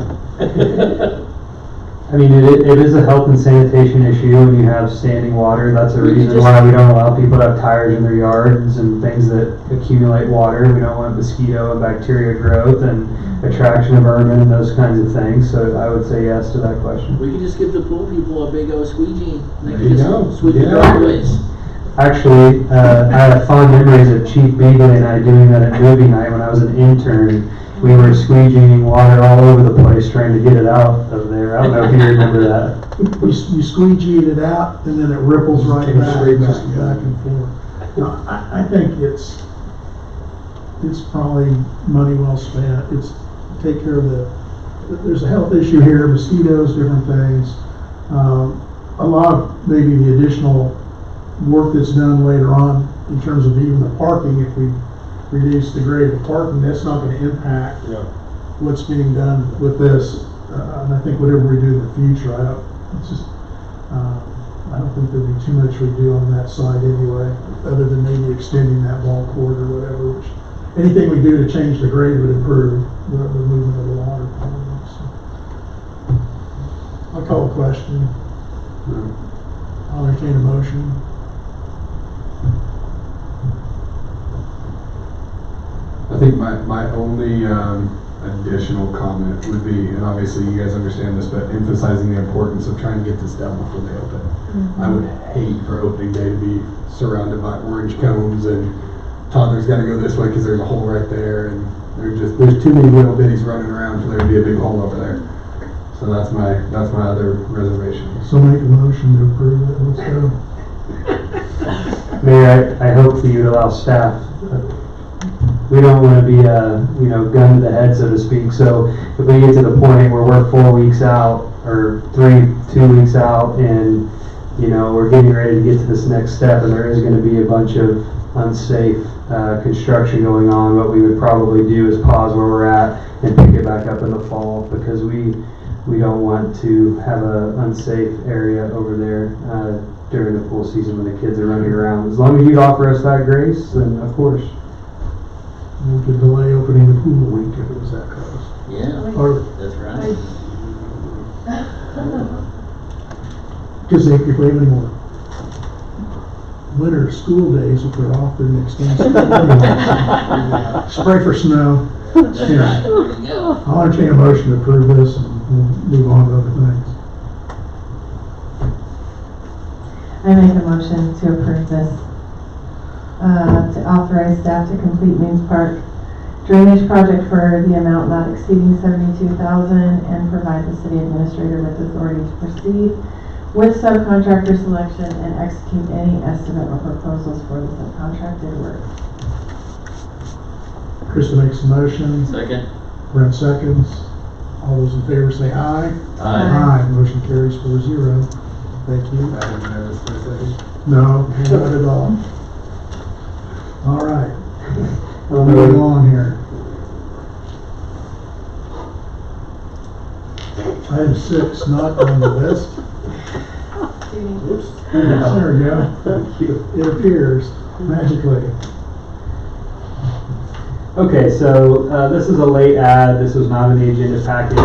I mean, it is a health and sanitation issue when you have standing water. That's a reason why we don't allow people to have tires in their yards and things that accumulate water. We don't want mosquito and bacteria growth and attraction of vermin and those kinds of things. So I would say yes to that question. We could just give the pool people a big old squeegee. They There could you just go. sweep the Yeah. driveways. Actually, I have fond memories of Chief Beagley and I doing that at movie night when I was an intern. We were squeegeeing water all over the place trying to get it out of there. I don't know if you remember that. You squeegee it out, and then it ripples right back, Straight back. just back and forth. No, I think it's probably money well spent. It's take care of there's a health issue here, mosquitoes, different things. A lot of maybe the additional work that's done later on in terms of even the parking, if we reduce the grade of parking, that's not going to impact what's being done with this. And I think whatever we do in the future, I don't think there'll be too much we do on that side anyway, other than maybe extending that ball court or whatever. Which anything we do to change the grade would improve the movement of the water. So. I'll call a question. I'll entertain a motion. I think my only additional comment would be, and obviously you guys understand this, but emphasizing the importance of trying to get this done before they open. I would hate for opening day to be surrounded by orange cones and toddlers gotta go this way because there's a hole right there, and there's too many little bitties running around for there to be a big hole over there. So that's my other reservation. So make a motion to approve it, let's go. Mayor, I hope that you would allow staff. We don't want to be gun to the head, so to speak. So if we get to the point where we're 4 weeks out or 2 weeks out, and we're getting ready to get to this next step, and there is going to be a bunch of unsafe construction going on, what we would probably do is pause where we're at and pick it back up in the fall, because we don't want to have an unsafe area over there during the pool season when the kids are running around. As long as you'd offer us that grace, then of course. We could delay opening the pool a week if it was that close. Yeah, Or, that's right. because if we have any more winter school days, if they're off, they're extensive. Spray for snow. Yeah. I'll entertain a motion to approve this, and we'll move on to other things. I make a motion to approve this. To authorize staff to complete Moons Park drainage project for the amount not exceeding $72,000 and provide the city administrator with authority to proceed with subcontractor selection and execute any estimate or proposals for the subcontracted work. Krista makes the motion, Second. Brent seconds. All those in favor say aye. Aye. Motion carries 4-0. Thank you. I was nervous for a second. No, not at all. All right. Moving on here. Item 6, not on the list. Oops. There we go. It appears magically. Okay, so this is a late ad. This was not in the agenda packet.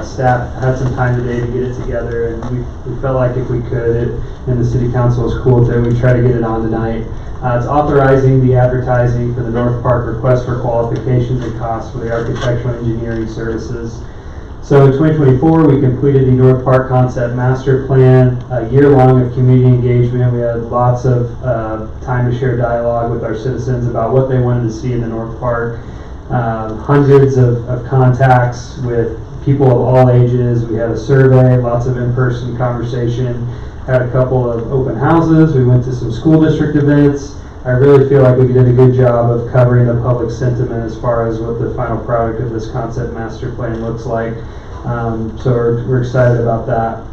Staff had some time today to get it together, and we felt like if we could, and the city council was cool with it, we'd try to get it on tonight. It's authorizing the advertising for the North Park request for qualifications and costs for the architectural engineering services. So in 2024, we completed the North Park Concept Master Plan, a year long of community engagement. We had lots of time to share dialogue with our citizens about what they wanted to see in the North Park. Hundreds of contacts with people of all ages. We had a survey, lots of in-person conversation, had a couple of open houses. We went to some school district events. I really feel like we did a good job of covering the public sentiment as far as what the final product of this Concept Master Plan looks like. So we're excited about that.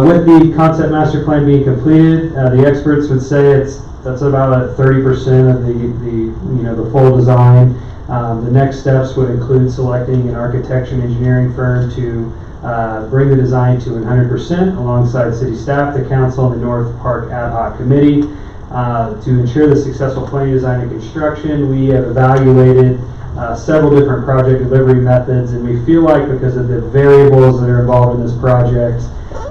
With the Concept Master Plan being completed, the experts would say that's about 30% of the full design. The next steps would include selecting an architecture and engineering firm to bring the design to 100% alongside city staff, the council, and the North Park Ad Hoc Committee. To ensure the successful planning, design, and construction, we have evaluated several different project delivery methods, and we feel like because of the variables that are involved in this project,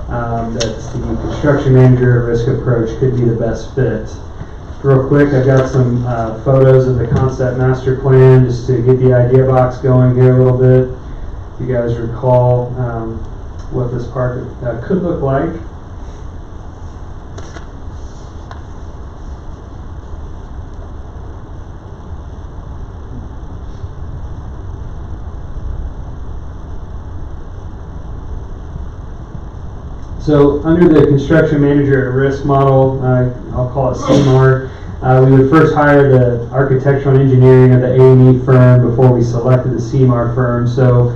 that the construction manager at risk approach could be the best fit. Real quick, I've got some photos of the Concept Master Plan just to get the idea box going here a little bit. If you guys recall what this park could look like. So under the construction manager at risk model, I'll call it CMAR, we would first hire the architectural and engineering of the A&E firm before we selected the CMAR firm. So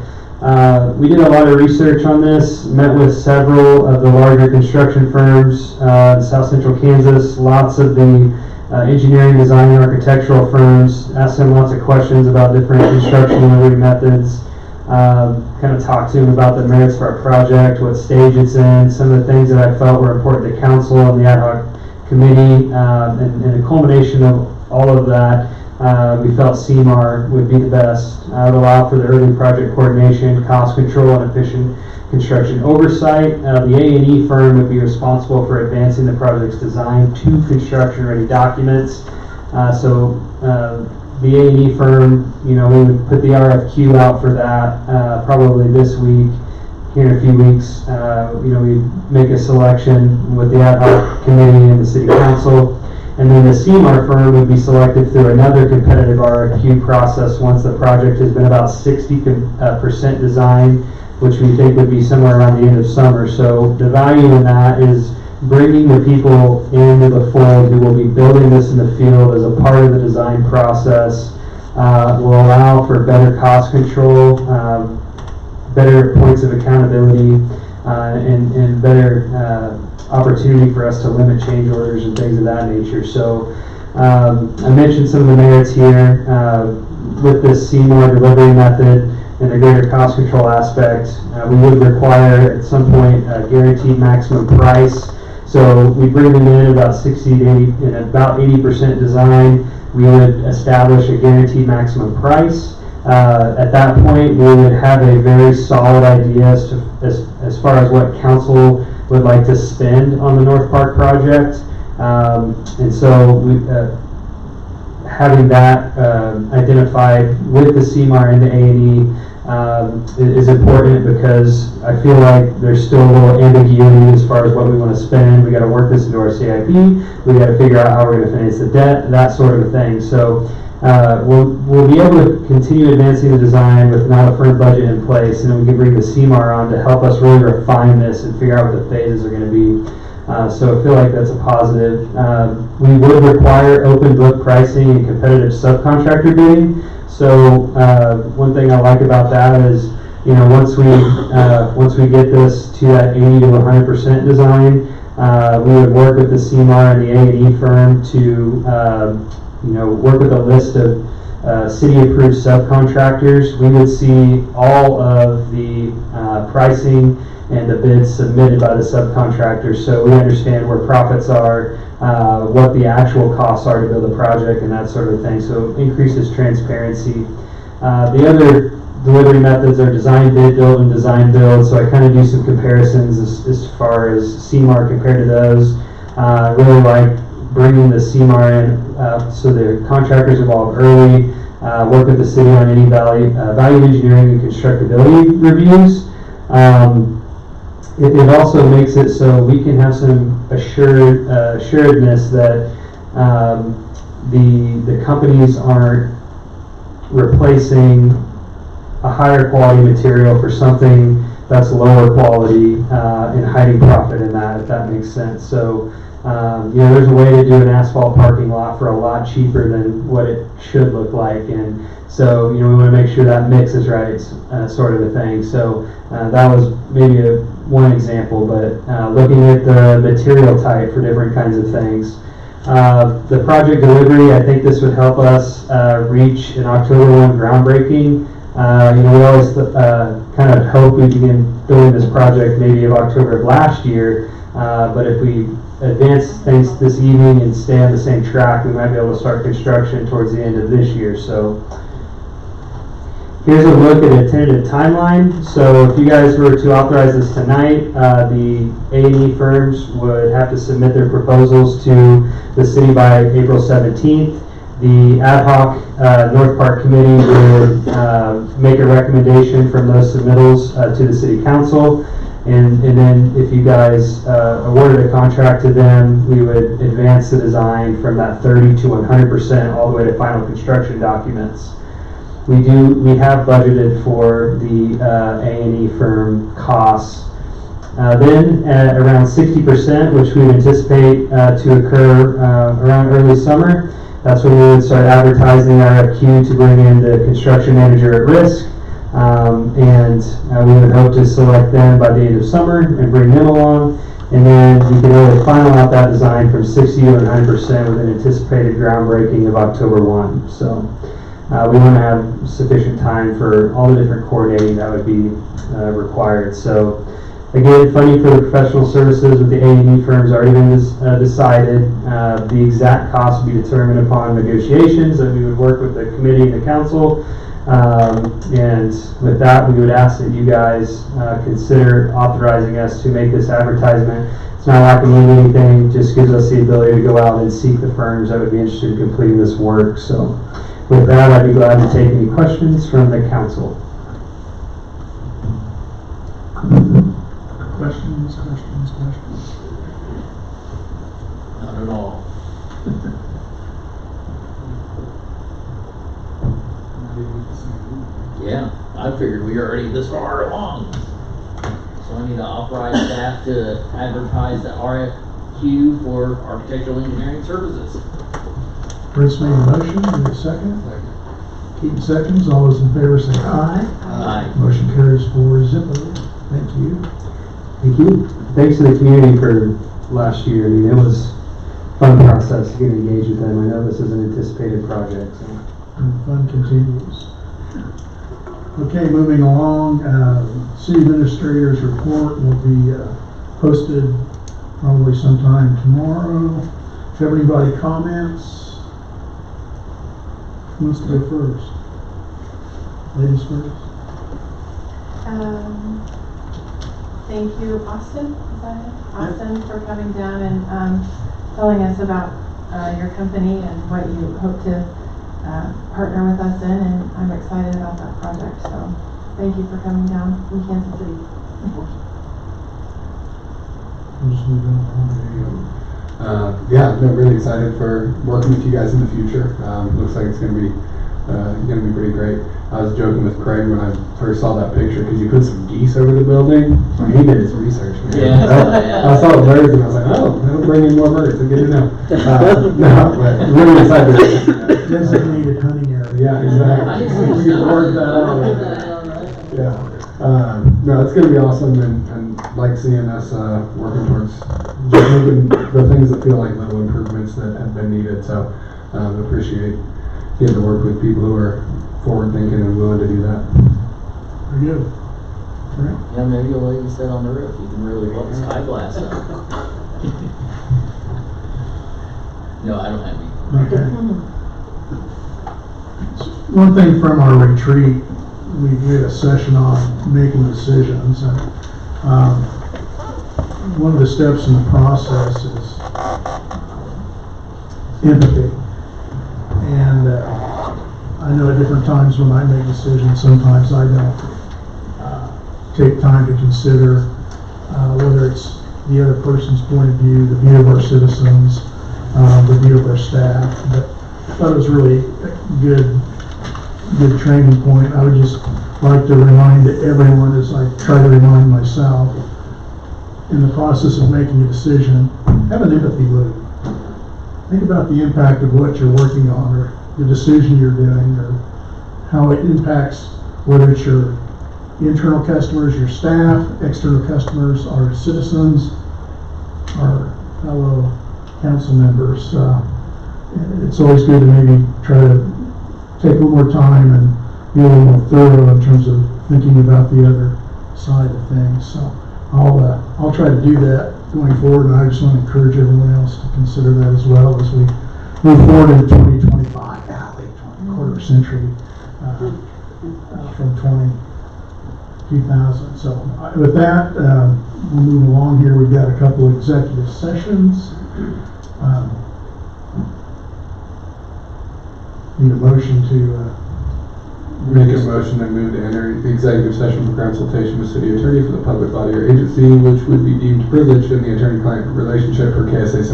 we did a lot of research on this, met with several of the larger construction firms in South Central Kansas, lots of the engineering, design, and architectural firms, asked them lots of questions about different construction delivery methods. Kind of talked to him about the merits of our project, what stage it's in, some of the things that I felt were important to council and the ad hoc committee, and a culmination of all of that, we felt CMAR would be the best. It would allow for the early project coordination, cost control, and efficient construction oversight. The A&E firm would be responsible for advancing the project's design to construction-ready documents. the A&E firm, we would put the RFQ out for that probably this week. Here in a few weeks, we make a selection with the ad hoc committee and the city council, and then the CMAR firm would be selected through another competitive RFQ process once the project has been about 60% design, which we think would be somewhere around the end of summer. So the value in that is bringing the people into the fold who will be building this in the field as a part of the design process, will allow for better cost control, better points of accountability, and better opportunity for us to limit change orders and things of that nature. So I mentioned some of the merits here with this CMAR delivery method and the greater cost control aspect. We would require at some point a guaranteed maximum price. So we bring them in about 60 to 80, and about 80% design. We would establish a guaranteed maximum price. At that point, we would have a very solid idea as far as what council would like to spend on the North Park project. And so having that identified with the CMAR and the A&E is important, because I feel like there's still a little ambiguity as far as what we want to spend. We got to work this into our CIP. We got to figure out how we're going to finance the debt, that sort of a thing. So we'll be able to continue advancing the design with not a firm budget in place, and then we can bring the CMAR on to help us really refine this and figure out what the phases are going to be. So I feel like that's a positive. We would require open book pricing and competitive subcontractor bidding. So one thing I like about that is, once we get this to that 80 to 100% design, we would work with the CMAR and the A&E firm to work with a list of city-approved subcontractors. We would see all of the pricing and the bids submitted by the subcontractors, so we understand where profits are, what the actual costs are to build a project, and that sort of thing. So it increases transparency. The other delivery methods are design bid build and design build. So I kind of do some comparisons as far as CMAR compared to those. I really like bringing the CMAR in so the contractors involved early, work with the city on any value engineering and constructability reviews. It also makes it so we can have some assuredness that the companies aren't replacing a higher quality material for something that's lower quality and hiding profit in that, if that makes sense. So there's a way to do an asphalt parking lot for a lot cheaper than what it should look like, and so we want to make sure that mix is right, sort of a thing. So that was maybe one example, but looking at the material type for different kinds of things. The project delivery, I think this would help us reach an October 1 groundbreaking. We always kind of hope we begin building this project maybe of October of last year, but if we advance things this evening and stay on the same track, we might be able to start construction towards the end of this year. So here's a look at a tentative timeline. So if you guys were to authorize this tonight, the A&E firms would have to submit their proposals to the city by April 17th. The ad hoc North Park Committee would make a recommendation from those submittals to the city council. And then if you guys awarded a contract to them, we would advance the design from that 30 to 100% all the way to final construction documents. We have budgeted for the A&E firm costs. Then at around 60%, which we would anticipate to occur around early summer, that's when we would start advertising the RFQ to bring in the construction manager at risk. And we would hope to select them by the end of summer and bring them along. And then we can really final out that design from 60 to 100% with an anticipated groundbreaking of October 1. So we want to have sufficient time for all the different coordinating that would be required. So again, funding for the professional services with the A&E firms already been decided. The exact cost will be determined upon negotiations, and we would work with the committee and the council. And with that, we would ask that you guys consider authorizing us to make this advertisement. It's not locking in anything, just gives us the ability to go out and seek the firms that would be interested in completing this work. So With that, I'd be glad to take any questions from the council. Questions? Not at all. Yeah, I figured we were already this far along. So I need to authorize staff to advertise the RFQ for architectural engineering services. Prince made a motion, do we have a second? Keaton seconds, all those in favor say aye. Aye. Motion carries 4-0. Thank you. Thank you. Thanks to the community for last year. I mean, it was a fun process to get engaged with them. I know this is an anticipated project, so. And the fun continues. Okay, moving along, city administrator's report will be posted probably sometime tomorrow. If you have anybody comments, who wants to go first? Ladies first. Thank you, Austin, is that it? Austin, for coming down and telling us about your company and what you hope to partner with us in, and I'm excited about that project, so thank you for coming down from Kansas City. We'll just move on. Yeah, no, really excited for working with you guys in the future. Looks like it's gonna be pretty great. I was joking with Craig when I first saw that picture because you put some geese over the building. He did his research, man. Yeah. I saw the birds and I was like, oh, that'll bring in more birds. It's good to know. No, but really excited. Designated hunting area. Yeah, exactly. We can work that out. Yeah. No, it's gonna be awesome, and like seeing us working towards just making the things that feel like little improvements that have been needed. So appreciate getting to work with people who are forward thinking and willing to do that. Very good. Right. Yeah, maybe like you said on the roof, you can really blow the sky glass up. No, I don't have any. Okay. One thing from our retreat, we had a session on making decisions, and one of the steps in the process is empathy. And I know at different times when I make decisions, sometimes I don't take time to consider whether it's the other person's point of view, the view of our citizens, the view of our staff. But I thought it was really a good training point. I would just like to remind everyone, as I try to remind myself, in the process of making a decision, have an empathy loop. Think about the impact of what you're working on, or the decision you're doing, or how it impacts whether it's your internal customers, your staff, external customers, our citizens, our fellow council members. It's always good to maybe try to take a little more time and be a little more thorough in terms of thinking about the other side of things. So I'll try to do that going forward, and I just want to encourage everyone else to consider that as well as we move forward into 2025, quarter century from 2000. So with that, we'll move along here. We've got a couple of executive sessions. Need a motion to Make a motion to move to enter the executive session for consultation with city attorney for the public body or agency which would be deemed privileged in the attorney-client relationship per KSA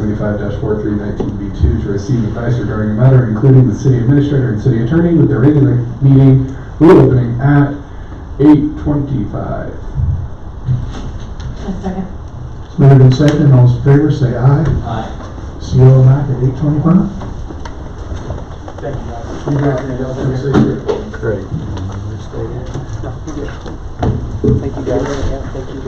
75-4319B2 to receive advice regarding a matter including the city administrator and city attorney, with the regular meeting reopening at 8:25. A second. It's moved and seconded. All those in favor say aye. Aye. See you all back at 8:25. Thank you, guys. You guys. Great. Thank you guys. Yeah, thank you.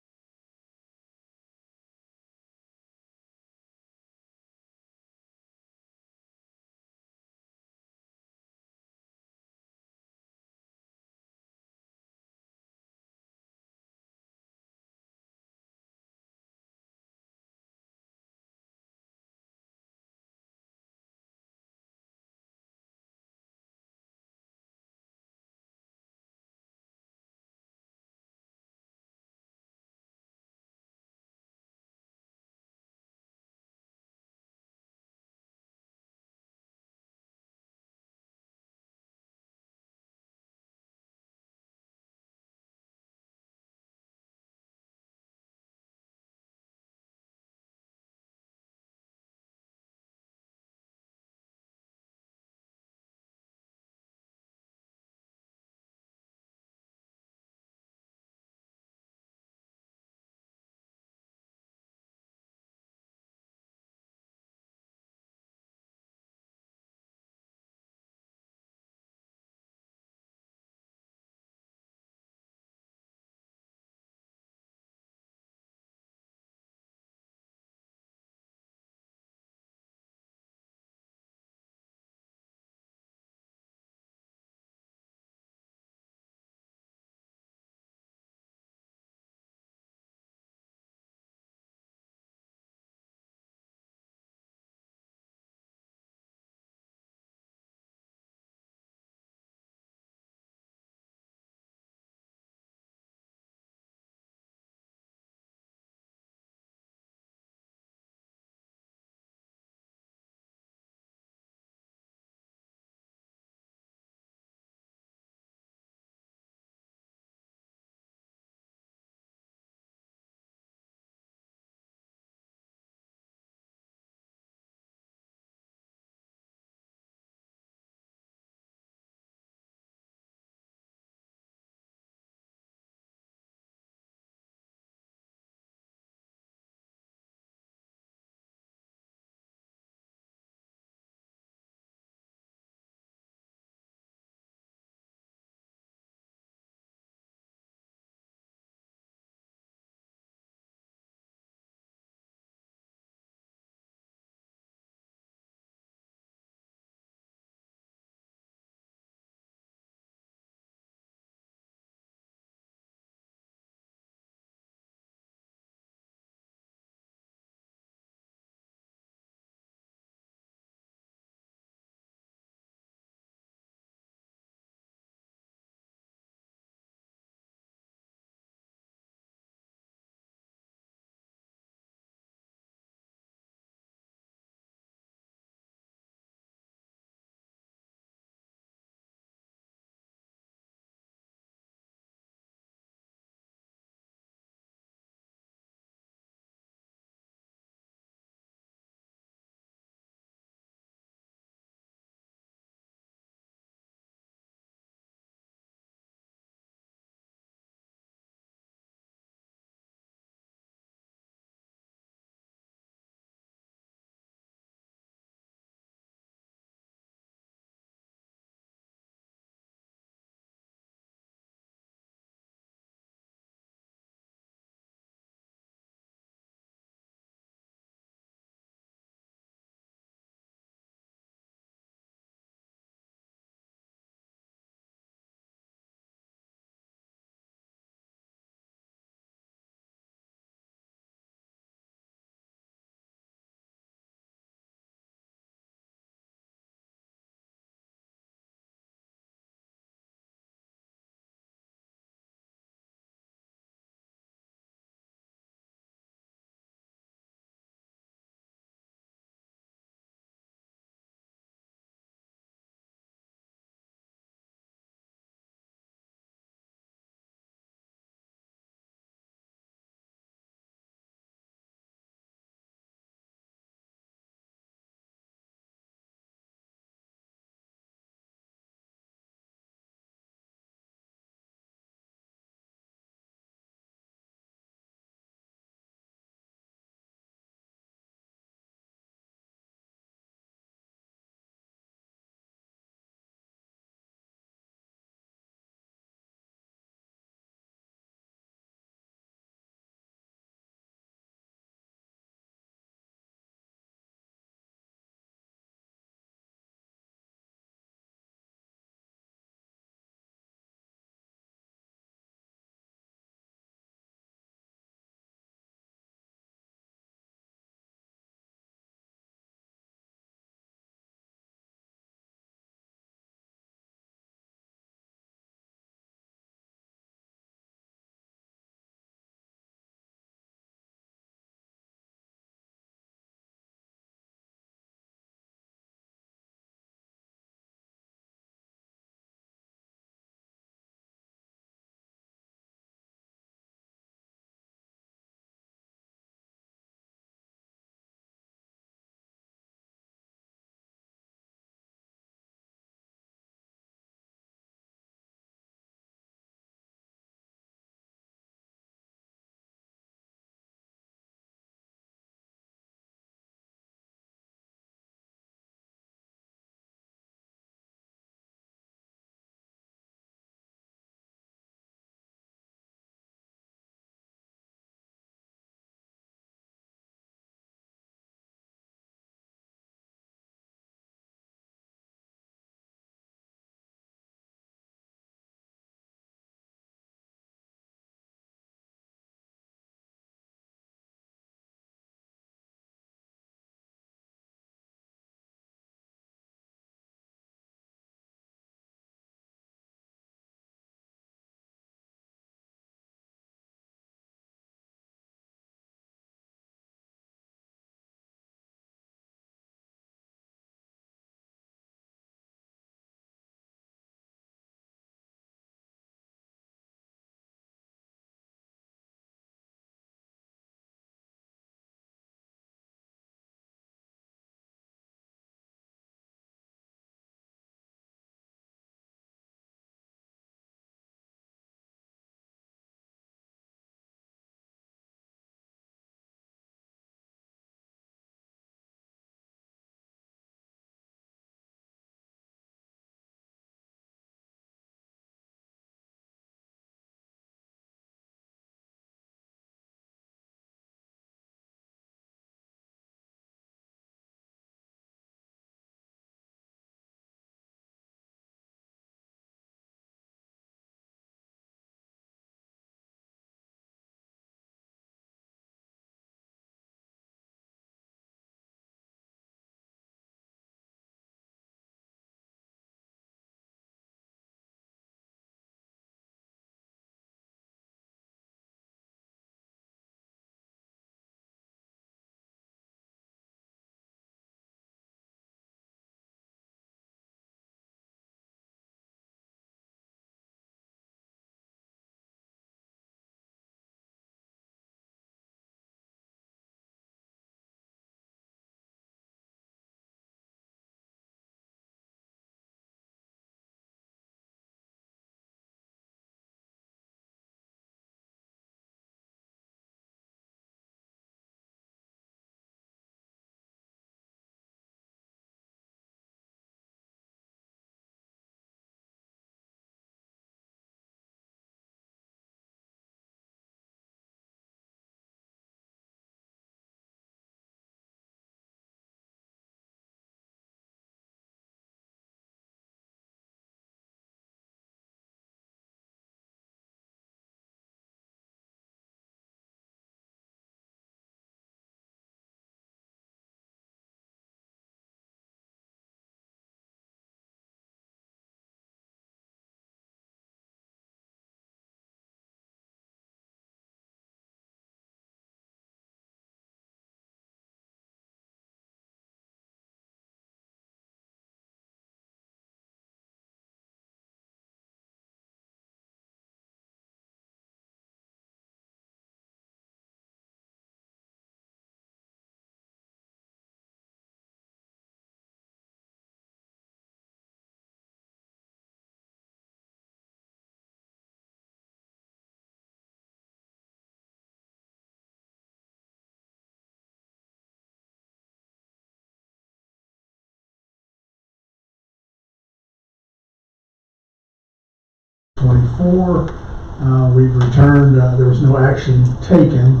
2024. We've returned, there was no action taken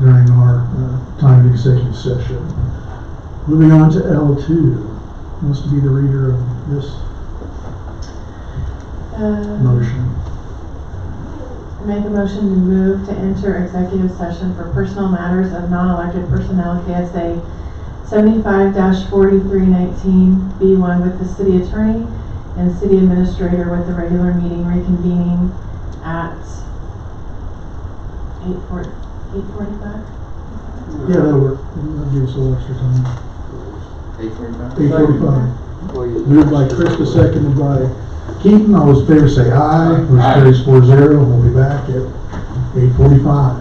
during our time of executive session. Moving on to L2. Who wants to be the reader of this motion? Make a motion to move to enter executive session for personal matters of non-elected personnel, KSA 75-4319, B1 with the city attorney and city administrator with the regular meeting reconvening at 8:45? Yeah, that'll work. That'll give us a little extra time. 8:45. Moved by Krista, seconded by Keaton. All those in favor say aye. Motion carries 4-0. We'll be back at 8:45.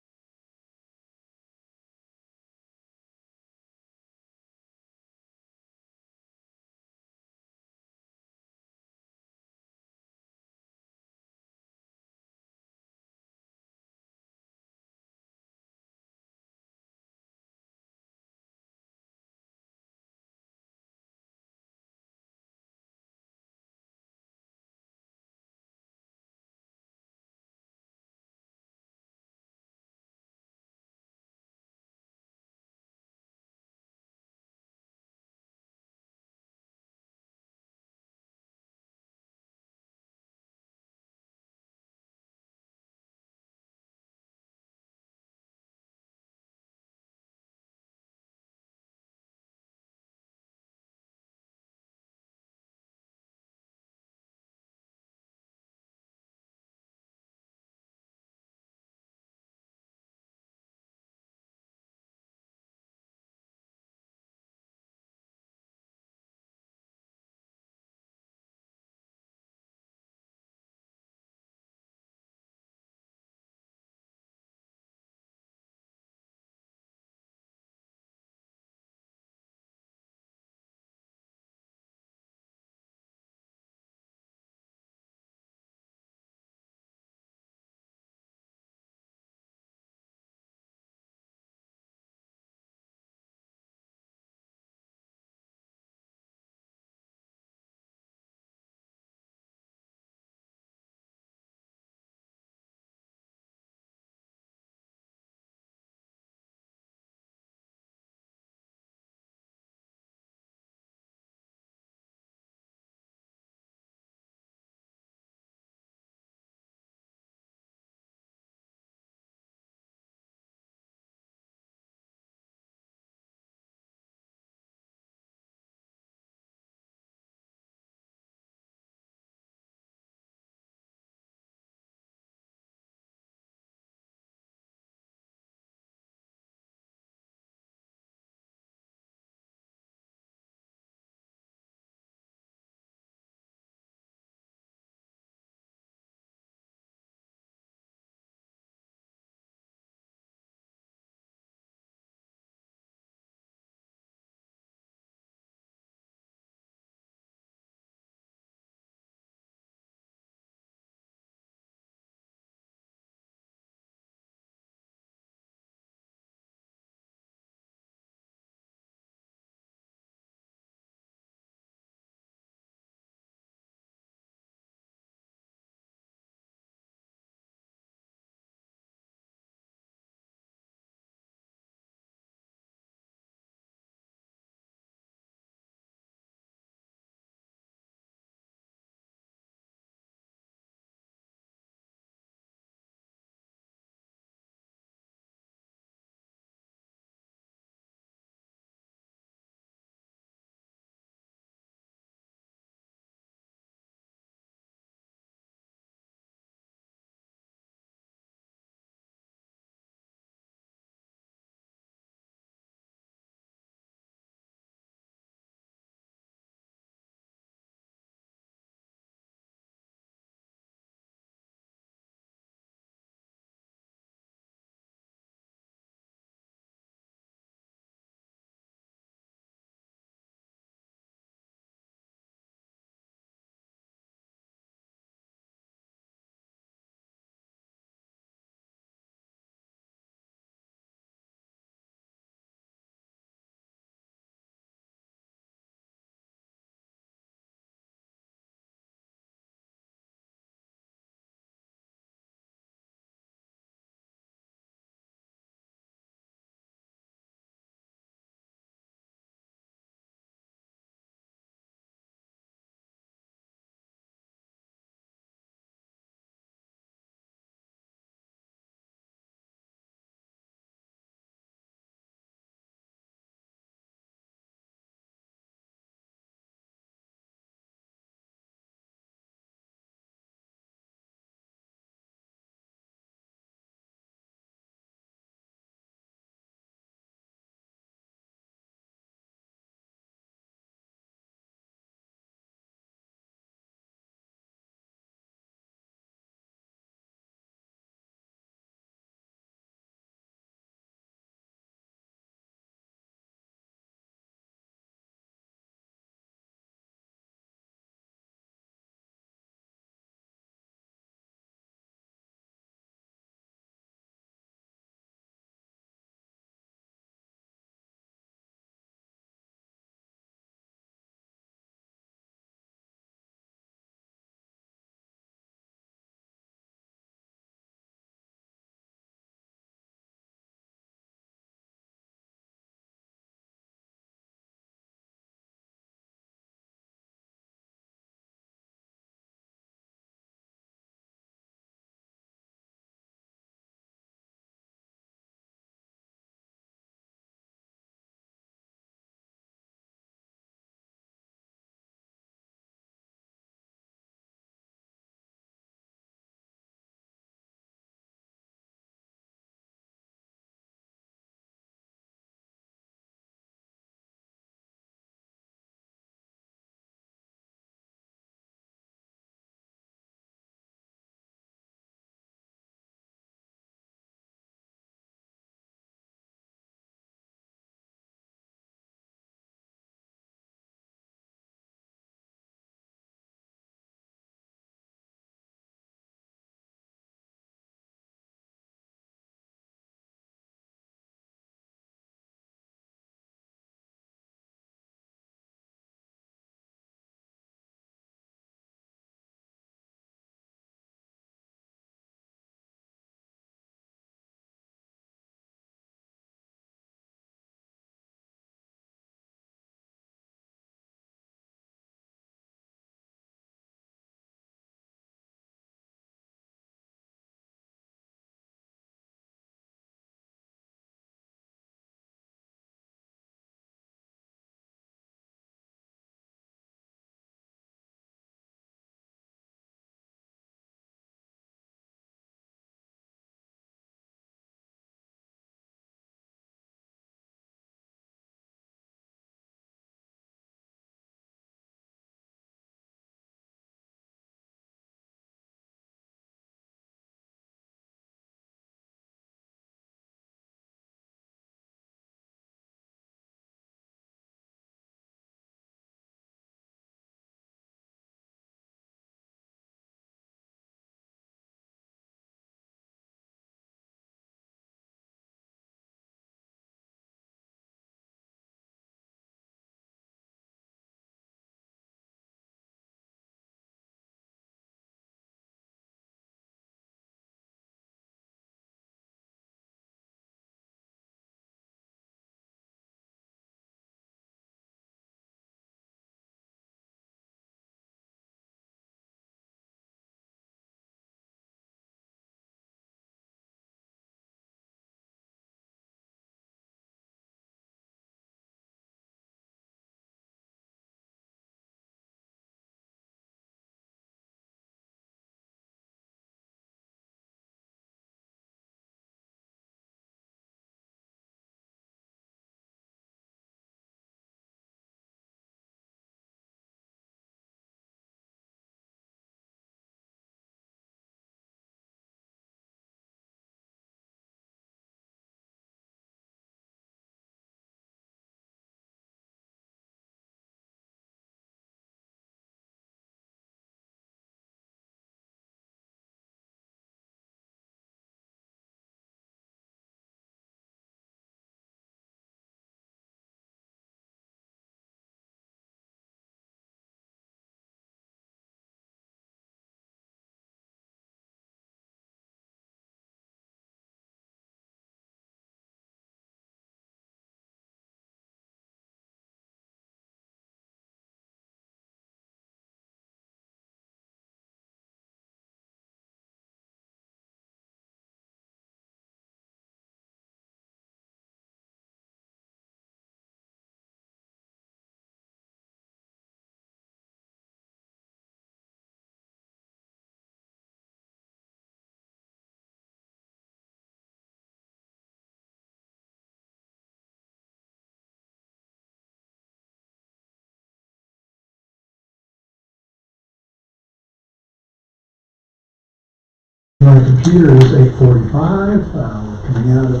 My computer is 8:45. We're coming out of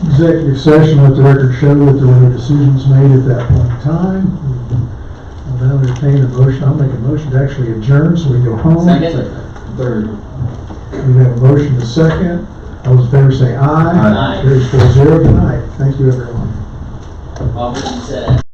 executive session. Let the record show that there were no decisions made at that point in time. I'll now entertain a motion. I'll make a motion to actually adjourn so we go home. Third. We have a motion to second. All those in favor say aye. Aye. Carries 4-0. Good night. Thank you, everyone. Robert said.